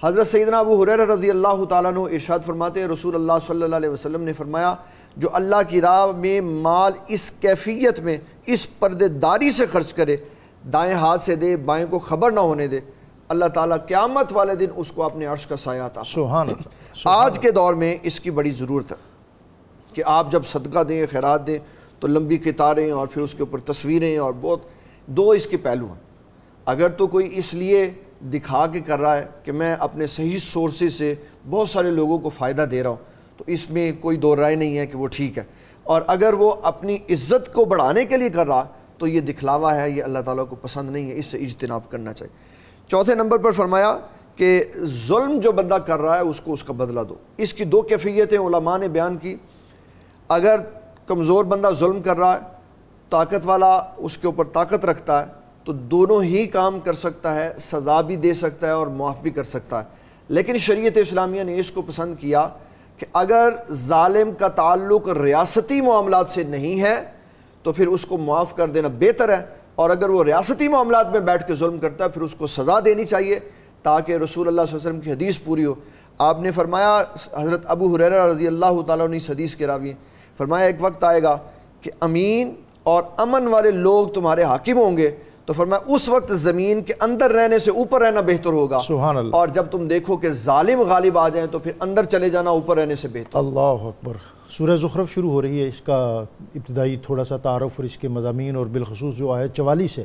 حضرت سیدنا ابو ہریرہ رضی اللہ تعالیٰ عنہ ارشاد فرماتے ہیں رسول اللہ صلی اللہ علیہ وسلم نے فرمایا جو اللہ کی راہ میں مال اس کیفیت میں اس پردے داری سے خرچ کرے دائیں ہاتھ سے دے، بائیں کو خبر نہ ہونے دے، اللہ تعالیٰ قیامت والے دن اس کو اپنے عرش کا سایہ عطا فرمائے۔ سبحان اللہ۔ آج کے دور میں اس کی بڑی ضرورت ہے کہ آپ جب صدقہ دیں، خیرات دیں تو لمبی قطاریں اور پھر اس کے اوپر تصویریں، اور بہت دو اس کے پہلو ہیں۔ اگر تو کوئی اس لیے دکھا کے کر رہا ہے کہ میں اپنے صحیح سورسز سے بہت سارے لوگوں کو فائدہ دے رہا ہوں، تو اس میں کوئی دو رائے نہیں ہے کہ وہ ٹھیک ہے، اور اگر وہ اپنی عزت کو بڑھانے کے لیے کر رہا تو یہ دکھلاوا ہے، یہ اللہ تعالیٰ کو پسند نہیں ہے، اس سے اجتناب کرنا چاہیے۔ چوتھے نمبر پر فرمایا کہ ظلم جو بندہ کر رہا ہے اس کو اس کا بدلہ دو۔ اس کی دو کیفیتیں علماء نے بیان کی۔ اگر کمزور بندہ ظلم کر رہا ہے، طاقت والا اس کے اوپر طاقت رکھتا ہے، تو دونوں ہی کام کر سکتا ہے، سزا بھی دے سکتا ہے اور معاف بھی کر سکتا ہے۔ لیکن شریعت اسلامیہ نے اس کو پسند کیا کہ اگر ظالم کا تعلق ریاستی معاملات سے نہیں ہے تو پھر اس کو معاف کر دینا بہتر ہے، اور اگر وہ ریاستی معاملات میں بیٹھ کے ظلم کرتا ہے پھر اس کو سزا دینی چاہیے تاکہ رسول اللہ صلی اللہ علیہ وسلم کی حدیث پوری ہو۔ آپ نے فرمایا، حضرت ابو ہریرہ رضی اللہ تعالیٰ عنہ اس حدیث کے راوی ہیں، فرمایا ایک وقت آئے گا کہ امین اور امن والے لوگ تمہارے حاکم ہوں گے، تو فرمایا اس وقت زمین کے اندر رہنے سے اوپر رہنا بہتر ہوگا، سبحان اللہ۔ اور جب تم دیکھو کہ ظالم غالب آ جائیں تو پھر اندر چلے جانا اوپر رہنے سے بہتر۔ اللہ اکبر۔ سورہ زخرف شروع ہو رہی ہے، اس کا ابتدائی تھوڑا سا تعارف اور اس کے مضامین، اور بالخصوص جو آیت 44 ہے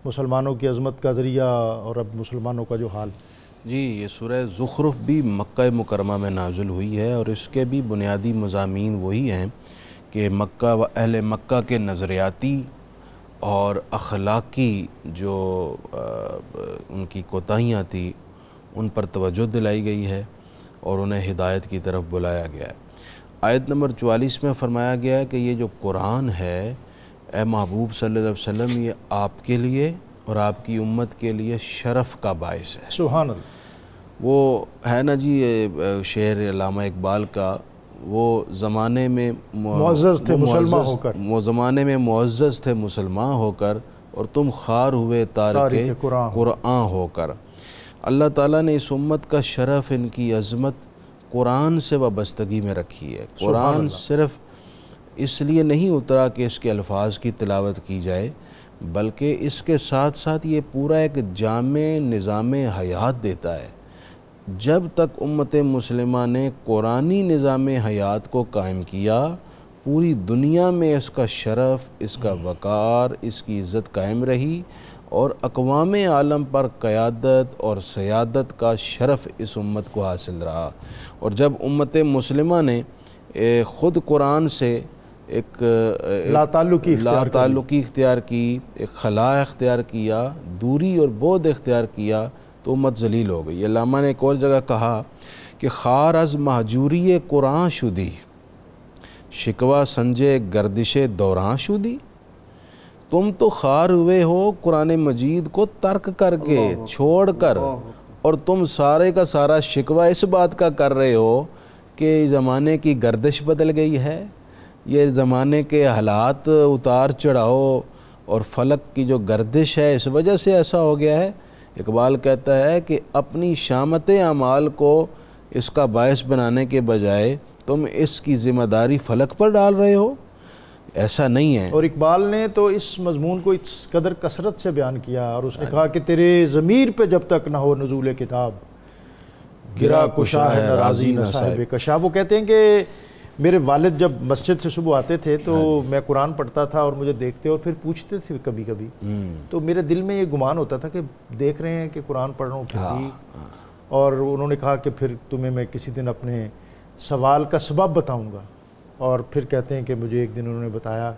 مسلمانوں کی عظمت کا ذریعہ اور اب مسلمانوں کا جو حال۔ جی، یہ سورہ زخرف بھی مکہ مکرمہ میں نازل ہوئی ہے، اور اس کے بھی بنیادی مضامین وہی ہیں کہ مکہ و اہل مکہ کے نظریاتی اور اخلاقی جو ان کی کوتاہیاں تھیں ان پر توجہ دلائی گئی ہے اور انہیں ہدایت کی طرف بلایا گیا ہے۔ آیت نمبر 44 میں فرمایا گیا ہے کہ یہ جو قرآن ہے اے محبوب صلی اللہ علیہ وسلم، یہ آپ کے لیے اور آپ کی امت کے لیے شرف کا باعث ہے۔ سبحان اللہ۔ وہ ہے نا جی شعر علامہ اقبال کا، وہ زمانے میں معزز تھے مسلمان ہو کر، وہ زمانے میں معزز تھے مسلمان ہو کر، اور تم خوار ہوئے تارک قرآن ہو کر۔ اللہ تعالیٰ نے اس امت کا شرف، ان کی عظمت قرآن سے وابستگی میں رکھی ہے۔ قرآن صرف اس لیے نہیں اترا کہ اس کے الفاظ کی تلاوت کی جائے، بلکہ اس کے ساتھ ساتھ یہ پورا ایک جامع نظام حیات دیتا ہے۔ جب تک امت مسلمہ نے قرآنی نظام حیات کو قائم کیا، پوری دنیا میں اس کا شرف، اس کا وقار، اس کی عزت قائم رہی، اور اقوام عالم پر قیادت اور سیادت کا شرف اس امت کو حاصل رہا۔ اور جب امت مسلمہ نے خود قرآن سے ایک لا تعلقی اختیار کی، ایک خلا اختیار کیا، دوری اور بعد اختیار کیا، تو امت ذلیل ہو گئی۔ علامہ نے ایک اور جگہ کہا کہ خار از مہجوری قرآن شدی، شکوہ سنجے گردش دوران شدی۔ تم تو خار ہوئے ہو قرآن مجید کو ترک کر کے، چھوڑ کر، اور تم سارے کا سارا شکوہ اس بات کا کر رہے ہو کہ زمانے کی گردش بدل گئی ہے، یہ زمانے کے حالات اتار چڑھاؤ اور فلک کی جو گردش ہے اس وجہ سے ایسا ہو گیا ہے۔ اقبال کہتا ہے کہ اپنی شامت اعمال کو اس کا باعث بنانے کے بجائے تم اس کی ذمہ داری فلک پر ڈال رہے ہو، ایسا نہیں ہے۔ اور اقبال نے تو اس مضمون کو اس قدر کثرت سے بیان کیا، اور اس نے کہا کہ تیرے ضمیر پہ جب تک نہ ہو نزول کتاب، گرا کشا ہے نہ راضی نہ صاحب کشا۔ وہ کہتے ہیں کہ میرے والد جب مسجد سے صبح آتے تھے تو میں قرآن پڑھتا تھا، اور مجھے دیکھتے اور پھر پوچھتے تھے کبھی کبھی، تو میرے دل میں یہ گمان ہوتا تھا کہ دیکھ رہے ہیں کہ قرآن پڑھ رہا ہوں پھر بھی۔ اور انہوں نے کہا کہ پھر تمہیں میں کسی دن اپنے سوال کا سبب بتاؤں گا، اور پھر کہتے ہیں کہ مجھے ایک دن انہوں نے بتایا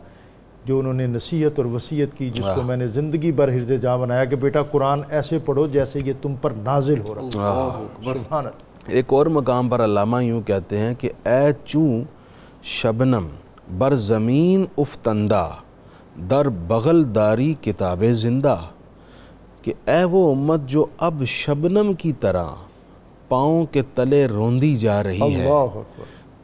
جو انہوں نے نصیحت اور وصیت کی، جس کو میں نے زندگی بھر حرز جاں بنایا کہ بیٹا قرآن ایسے پڑھو جیسے یہ تم پر نازل ہو رہا ہے۔ ایک اور مقام پر علامہ یوں کہتے ہیں کہ اے چوں شبنم بر زمین افتندہ، در بغل داری کتاب زندہ، کہ اے وہ امت جو اب شبنم کی طرح پاؤں کے تلے روندی جا رہی ہے،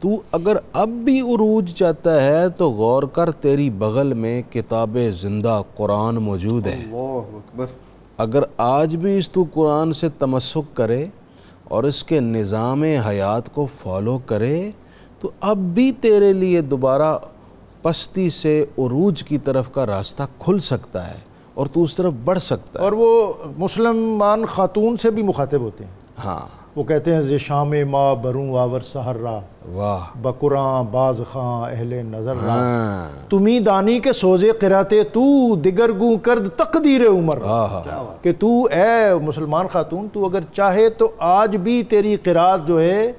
تو اگر اب بھی عروج چاہتا ہے تو غور کر، تیری بغل میں کتاب زندہ قرآن موجود ہے۔ اگر آج بھی اس تو قرآن سے تمسک کرے اور اس کے نظام حیات کو فالو کرے تو اب بھی تیرے لیے دوبارہ پستی سے عروج کی طرف کا راستہ کھل سکتا ہے۔ اور تو اس طرف بڑھ سکتا ہے. اور وہ مسلمان خاتون سے بھی مخاطب ہوتے ہیں. ہاں وہ کہتے ہیں شام ما بروں آور سحر را واہ بکراں باز خاں اہل نظر را تمی دانی کے سوزے قراتے تو دیگر گوں کرد تقدیر عمر. کہ تو اے مسلمان خاتون تو اگر چاہے تو آج بھی تیری قرات جو ہے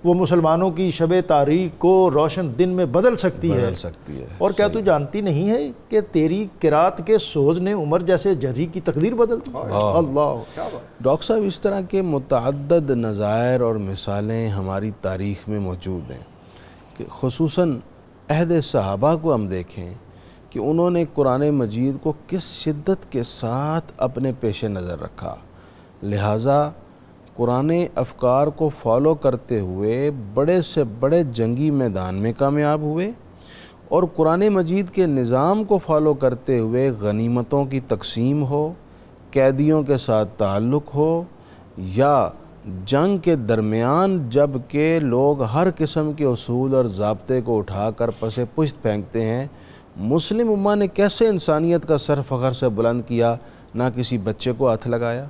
وہ مسلمانوں کی شب تاریخ کو روشن دن میں بدل سکتی ہے. اور کیا تو جانتی نہیں ہے کہ تیری قرات کے سوز نے عمر جیسے جرھی کی تقدیر بدل دی. اللہ. ڈاکٹر صاحب اس طرح کے متعدد نظائر اور مثالیں ہماری تاریخ میں موجود ہیں کہ خصوصاً عہد صحابہ کو ہم دیکھیں کہ انہوں نے قرآن مجید کو کس شدت کے ساتھ اپنے پیش نظر رکھا. لہٰذا قرآن افکار کو فالو کرتے ہوئے بڑے سے بڑے جنگی میدان میں کامیاب ہوئے اور قرآن مجید کے نظام کو فالو کرتے ہوئے غنیمتوں کی تقسیم ہو، قیدیوں کے ساتھ تعلق ہو یا جنگ کے درمیان جب کہ لوگ ہر قسم کے اصول اور ضابطے کو اٹھا کر پس پشت پھینکتے ہیں، مسلم امہ نے کیسے انسانیت کا سر فخر سے بلند کیا. نہ کسی بچے کو ہاتھ لگایا،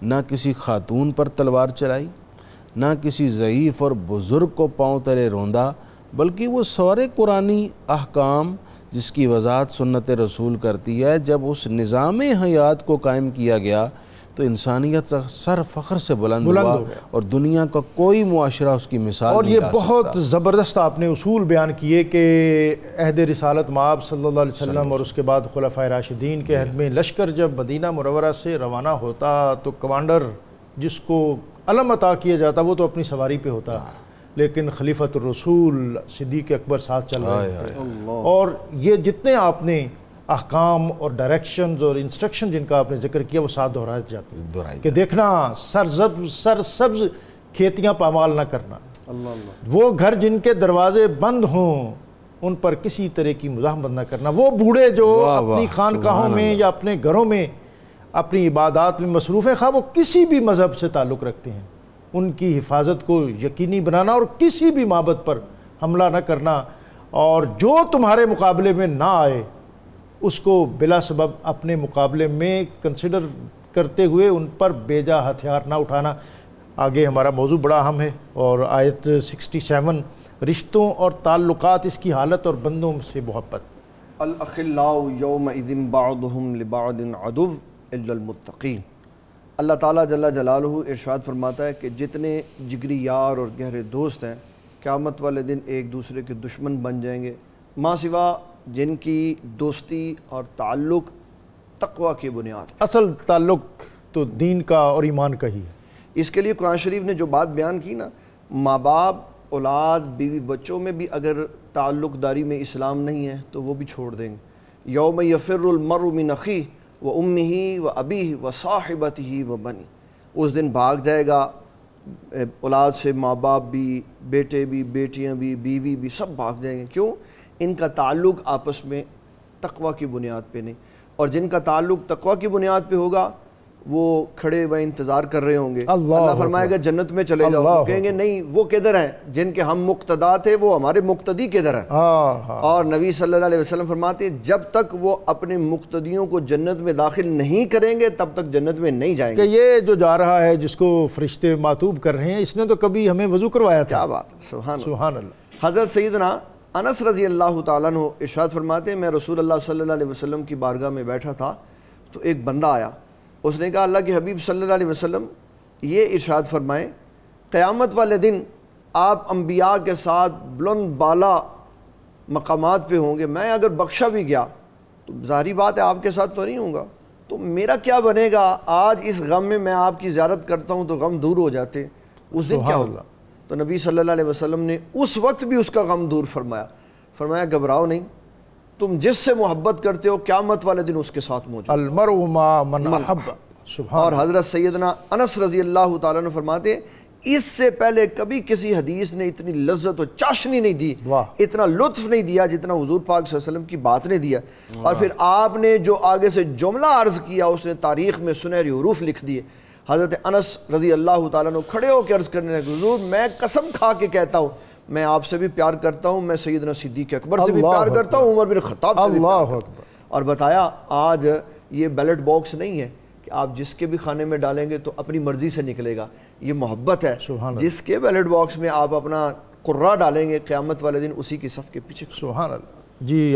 نہ کسی خاتون پر تلوار چلائی، نہ کسی ضعیف اور بزرگ کو پاؤں تلے روندا، بلکہ وہ سارے قرآنی احکام جس کی وضاحت سنت رسول کرتی ہے جب اس نظام حیات کو قائم کیا گیا تو انسانیت سر فخر سے بلند ہوا اور دنیا کا کوئی معاشرہ اس کی مثال اور نہیں یہ لا بہت سکتا. زبردست آپ نے اصول بیان کیے کہ عہد رسالت مآب صلی اللہ علیہ وسلم اور اس کے بعد خلفائے راشدین کے عہد میں لشکر جب مدینہ منورہ سے روانہ ہوتا تو کمانڈر جس کو علم عطا کیا جاتا وہ تو اپنی سواری پہ ہوتا، لیکن خلیفۃ الرسول صدیق اکبر ساتھ چل رہے تھے. اور یہ جتنے آپ نے احکام اور ڈائریکشنز اور انسٹرکشن جن کا آپ نے ذکر کیا وہ ساتھ دہرائے جاتے ہیں کہ دیکھنا سرسبز کھیتیاں پامال نہ کرنا، وہ گھر جن کے دروازے بند ہوں ان پر کسی طرح کی مزاحمت نہ کرنا، وہ بوڑھے جو اپنی خانقاہوں میں یا اپنے گھروں میں اپنی عبادات میں مصروف ہیں، خواہ وہ کسی بھی مذہب سے تعلق رکھتے ہیں، ان کی حفاظت کو یقینی بنانا اور کسی بھی معبد پر حملہ نہ کرنا، اور جو تمہارے مقابلے میں نہ آئے اس کو بلا سبب اپنے مقابلے میں کنسیڈر کرتے ہوئے ان پر بیجا ہتھیار نہ اٹھانا. آگے ہمارا موضوع بڑا اہم ہے اور آیت 67 رشتوں اور تعلقات، اس کی حالت اور بندوں سے محبت. الاخلاء یومئذ بعضهم لبعض عدو الا المتقین. اللہ تعالیٰ جل جلالہ ارشاد فرماتا ہے کہ جتنے جگری یار اور گہرے دوست ہیں قیامت والے دن ایک دوسرے کے دشمن بن جائیں گے ماں سوا جن کی دوستی اور تعلق تقوی کی بنیاد. اصل تعلق تو دین کا اور ایمان کا ہی ہے. اس کے لیے قرآن شریف نے جو بات بیان کی نا، ماں باپ، اولاد، بیوی بچوں میں بھی اگر تعلق داری میں اسلام نہیں ہے تو وہ بھی چھوڑ دیں گے. یوم یفر المرء من اخیہ و امہ و ابیہ و صاحبتہ و بنی. اس دن بھاگ جائے گا اولاد سے، ماں باپ بھی، بیٹے بھی، بیٹیاں بھی، بیوی بھی، سب بھاگ جائیں گے. کیوں؟ ان کا تعلق آپس میں تقوی کی بنیاد پہ نہیں. اور جن کا تعلق تقوی کی بنیاد پہ ہوگا وہ کھڑے و انتظار کر رہے ہوں گے. اللہ فرمائے گا جنت میں چلے جاؤ، کہیں گے نہیں وہ کدھر ہیں جن کے ہم مقتدا تھے، وہ ہمارے مقتدی کدھر ہیں. اور نبی صلی اللہ علیہ وسلم فرماتے ہیں جب تک وہ اپنے مقتدیوں کو جنت میں داخل نہیں کریں گے تب تک جنت میں نہیں جائیں گے. کہ یہ جو جا رہا ہے جس کو فرشتے معطوب کر رہے ہیں اس نے تو کبھی ہمیں وضو کروایا تھا. کیا بات ہے، سبحان اللہ. حضرت سیدنا انس رضی اللہ تعالیٰ عنہ ارشاد فرماتے ہیں میں رسول اللہ صلی اللہ علیہ وسلم کی بارگاہ میں بیٹھا تھا تو ایک بندہ آیا، اس نے کہا اللہ کے حبیب صلی اللہ علیہ وسلم یہ ارشاد فرمائیں قیامت والے دن آپ انبیاء کے ساتھ بلند بالا مقامات پہ ہوں گے، میں اگر بخشا بھی گیا تو ظاہری بات ہے آپ کے ساتھ تو نہیں ہوں گا، تو میرا کیا بنے گا؟ آج اس غم میں آپ کی زیارت کرتا ہوں تو غم دور ہو جاتے، اس دن کیا ہوگا؟ تو نبی صلی اللہ علیہ وسلم نے اس وقت بھی اس کا غم دور فرمایا گھبراؤ نہیں، تم جس سے محبت کرتے ہو قیامت والے دن اس کے ساتھ موجود. المرء مع من احب. اور حضرت سیدنا انس رضی اللہ تعالیٰ عنہ فرماتے ہیں اس سے پہلے کبھی کسی حدیث نے اتنی لذت و چاشنی نہیں دی، اتنا لطف نہیں دیا جتنا حضور پاک صلی اللہ علیہ وسلم کی بات نے دیا. اور پھر آپ نے جو آگے سے جملہ عرض کیا اس نے تاریخ میں سنہری حروف لکھ دیے. حضرت انس رضی اللہ تعالیٰ عنہ کھڑے ہو کے عرض کرنے لگے حضور میں قسم کھا کے کہتا ہوں میں آپ سے بھی پیار کرتا ہوں، میں سیدنا صدیق اکبر سے بھی پیار کرتا ہوں، عمر بن خطاب سے بھی پیار کرتا ہوں. اور بتایا آج یہ بیلٹ باکس نہیں ہے کہ آپ جس کے بھی کھانے میں ڈالیں گے تو اپنی مرضی سے نکلے گا، یہ محبت ہے، جس کے بیلٹ باکس میں آپ اپنا قرہ ڈالیں گے قیامت والے دن اسی کی صف کے پیچھے. سبحان اللہ. جی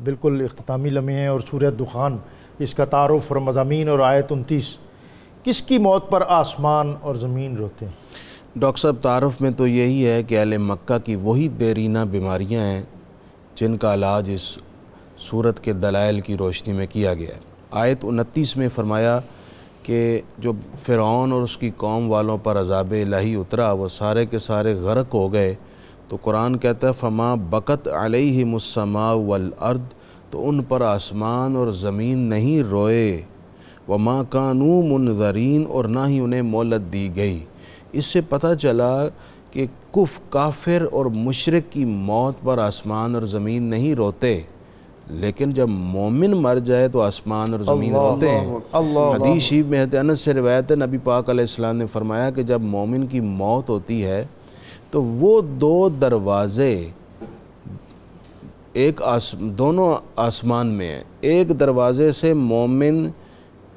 بالکل اختتامی لمحے ہیں، اور سورہ دخان اس کا تعارف اور مضامین اور آیت 29. کس کی موت پر آسمان اور زمین روتے ہیں؟ ڈاکٹر صاحب تعارف میں تو یہی ہے کہ اہل مکہ کی وہی دیرینہ بیماریاں ہیں جن کا علاج اس صورت کے دلائل کی روشنی میں کیا گیا ہے. آیت 29 میں فرمایا کہ جو فرعون اور اس کی قوم والوں پر عذاب الہی اترا وہ سارے کے سارے غرق ہو گئے. تو قرآن کہتا ہے فما بکت علیہم السماء والارض، تو ان پر آسمان اور زمین نہیں روئے، وما کانوا منذرین، اور نہ ہی انہیں مہلت دی گئی. اس سے پتہ چلا کہ کافر اور مشرک کی موت پر آسمان اور زمین نہیں روتے، لیکن جب مومن مر جائے تو آسمان اور زمین روتے ہیں. حدیث شریف میں انس سے روایت ہے، نبی پاک علیہ السلام نے فرمایا کہ جب مومن کی موت ہوتی ہے تو وہ دو دروازے دونوں آسمان میں ہیں. ایک دروازے سے مومن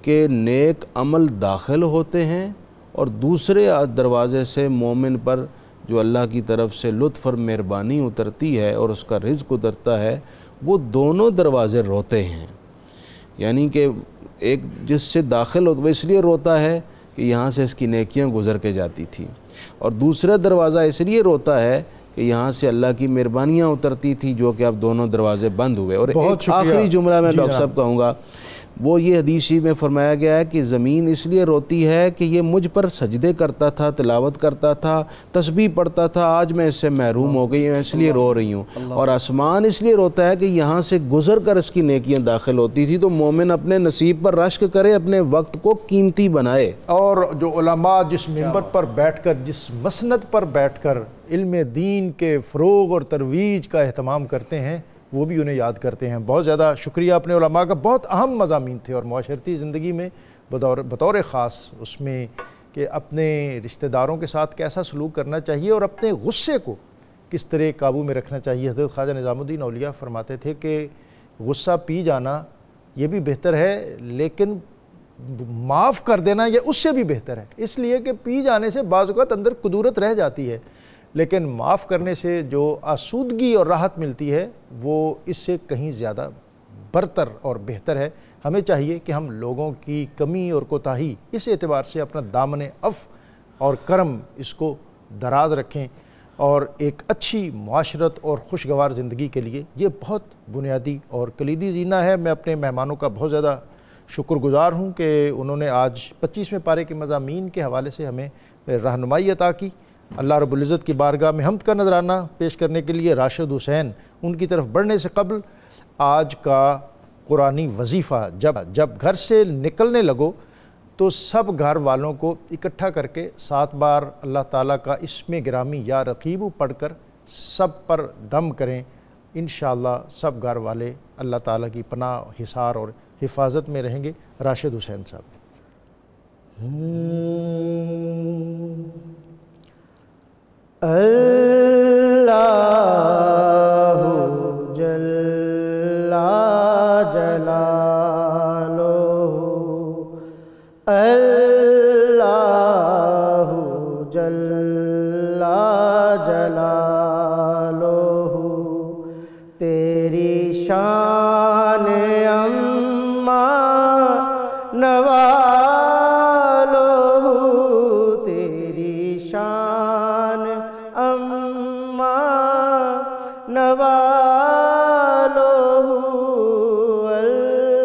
کے نیک عمل داخل ہوتے ہیں اور دوسرے دروازے سے مومن پر جو اللہ کی طرف سے لطف اور مہربانی اترتی ہے اور اس کا رزق اترتا ہے، وہ دونوں دروازے روتے ہیں. یعنی کہ ایک جس سے داخل ہوتا وہ اس لیے روتا ہے کہ یہاں سے اس کی نیکیاں گزر کے جاتی تھیں، اور دوسرا دروازہ اس لیے روتا ہے کہ یہاں سے اللہ کی مہربانیاں اترتی تھی، جو کہ اب دونوں دروازے بند ہوئے. اور ایک آخری جملہ میں ڈاکٹر صاحب کہوں گا، وہ یہ حدیث شریف میں فرمایا گیا ہے کہ زمین اس لیے روتی ہے کہ یہ مجھ پر سجدے کرتا تھا، تلاوت کرتا تھا، تسبیح پڑھتا تھا، آج میں اس سے محروم ہو گئی ہوں، اس لیے رو رہی ہوں. اور آسمان اس لیے روتا ہے کہ یہاں سے گزر کر اس کی نیکیاں داخل ہوتی تھی. تو مومن اپنے نصیب پر رشک کرے، اپنے وقت کو قیمتی بنائے. اور جو علماء جس منبر پر بیٹھ کر، جس مسند پر بیٹھ کر علم دین کے فروغ اور ترویج کا اہتمام کرتے ہیں، وہ بھی انہیں یاد کرتے ہیں. بہت زیادہ شکریہ اپنے علماء کا. بہت اہم مضامین تھے، اور معاشرتی زندگی میں بطور خاص اس میں کہ اپنے رشتہ داروں کے ساتھ کیسا سلوک کرنا چاہیے اور اپنے غصے کو کس طرح قابو میں رکھنا چاہیے. حضرت خواجہ نظام الدین اولیاء فرماتے تھے کہ غصہ پی جانا یہ بھی بہتر ہے، لیکن معاف کر دینا یہ اس سے بھی بہتر ہے. اس لیے کہ پی جانے سے بعض اوقات اندر قدورت رہ جاتی ہے، لیکن معاف کرنے سے جو آسودگی اور راحت ملتی ہے وہ اس سے کہیں زیادہ برتر اور بہتر ہے. ہمیں چاہیے کہ ہم لوگوں کی کمی اور کوتاہی اس اعتبار سے اپنا دامن عفو اور کرم اس کو دراز رکھیں، اور ایک اچھی معاشرت اور خوشگوار زندگی کے لیے یہ بہت بنیادی اور کلیدی زینہ ہے. میں اپنے مہمانوں کا بہت زیادہ شکر گزار ہوں کہ انہوں نے آج 25ویں پارے کے مضامین کے حوالے سے ہمیں رہنمائی عطا کی. اللہ رب العزت کی بارگاہ میں حمد کا نذرانہ پیش کرنے کے لیے راشد حسین، ان کی طرف بڑھنے سے قبل آج کا قرآنی وظیفہ جب گھر سے نکلنے لگو تو سب گھر والوں کو اکٹھا کر کے 7 بار اللہ تعالیٰ کا اسم گرامی یا رقیب پڑھ کر سب پر دم کریں. انشاءاللہ سب گھر والے اللہ تعالیٰ کی پناہ، حصار اور حفاظت میں رہیں گے. راشد حسین صاحب. اللہ جل جلالہ، اللہ جل جلالہ، تیری شان اما نوالو، تیری شان اما نوالو، اللہ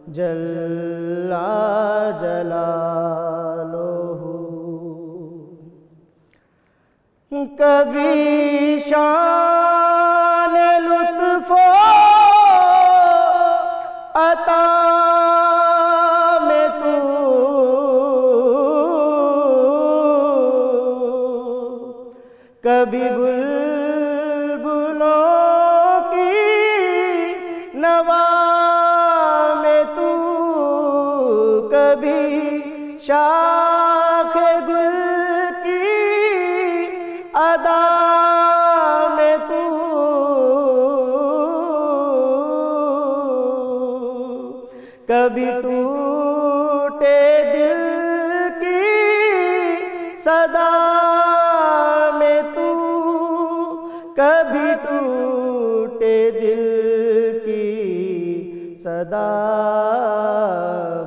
جل جلالہ. کبھی شان لطف عطا میں تو کبھی بلبلوں کی نوا میں تو، کبھی شاخ گل کی ادا میں تو، کبھی ٹوٹے دل کی صدا میں تو، کبھی ٹوٹے دل کی صدا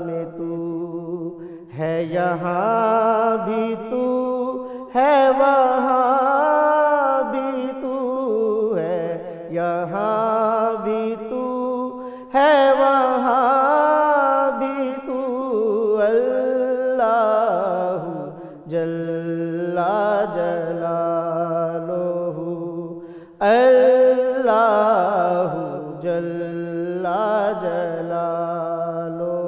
میں تو، ہے یہاں بھی تو ہے وہاں بھی تو، ہے یہاں بھی تو ہے وہاں بھی تو، اللہ جل جلالہ، اللہ جل جلالہ۔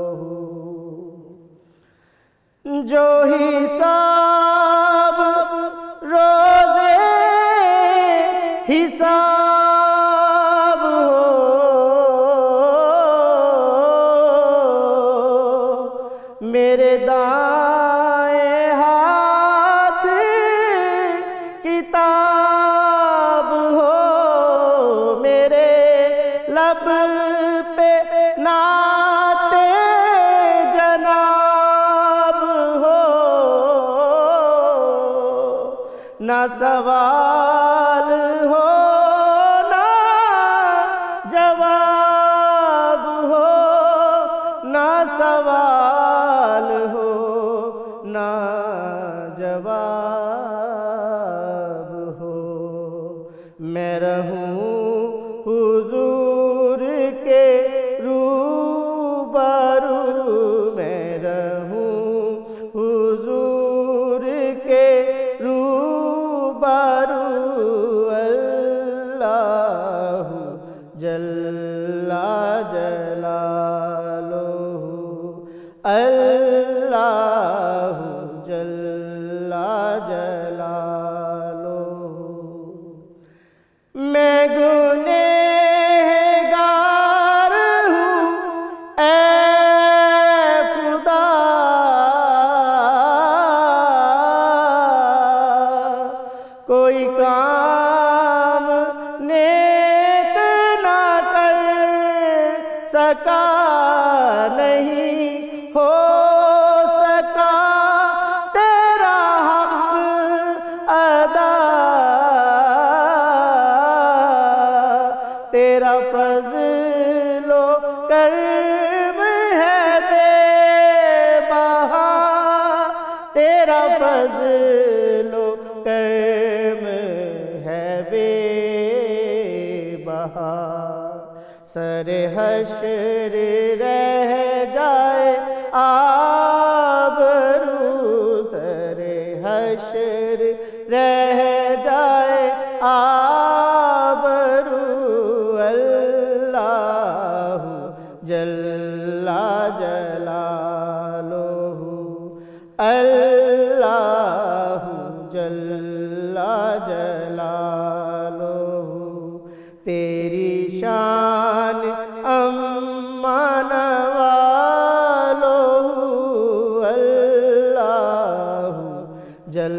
جو حساب روزے حساب ہو، میرے دائیں ہاتھ کتاب ہو، میرے لب پہ نعت جناب ہو، نہ سوال ہو نہ جواب ہو، نہ سوال ہو نہ جواب ہو، میں رہوں حضور کے روبرو، میں رہوں حضور کے روبرو، اللہ جل جلالہ، اللہ جل جلالہ۔ میں گنہگار ہوں اے خدا، کوئی کام نیک نہ کر سکا، نہیں ہو سکا تیرا حق ادا، تیرا فضل و کرم ہے بے بہا، تیرا فضل و کرم ہے بے بہا، سر حشر رہ جائے آبرو، سر حشر رہ جائے آبرو، اللہ جل جلالہ، اللہ جل جلالہ۔ تیری شان امان والو، اللہ جل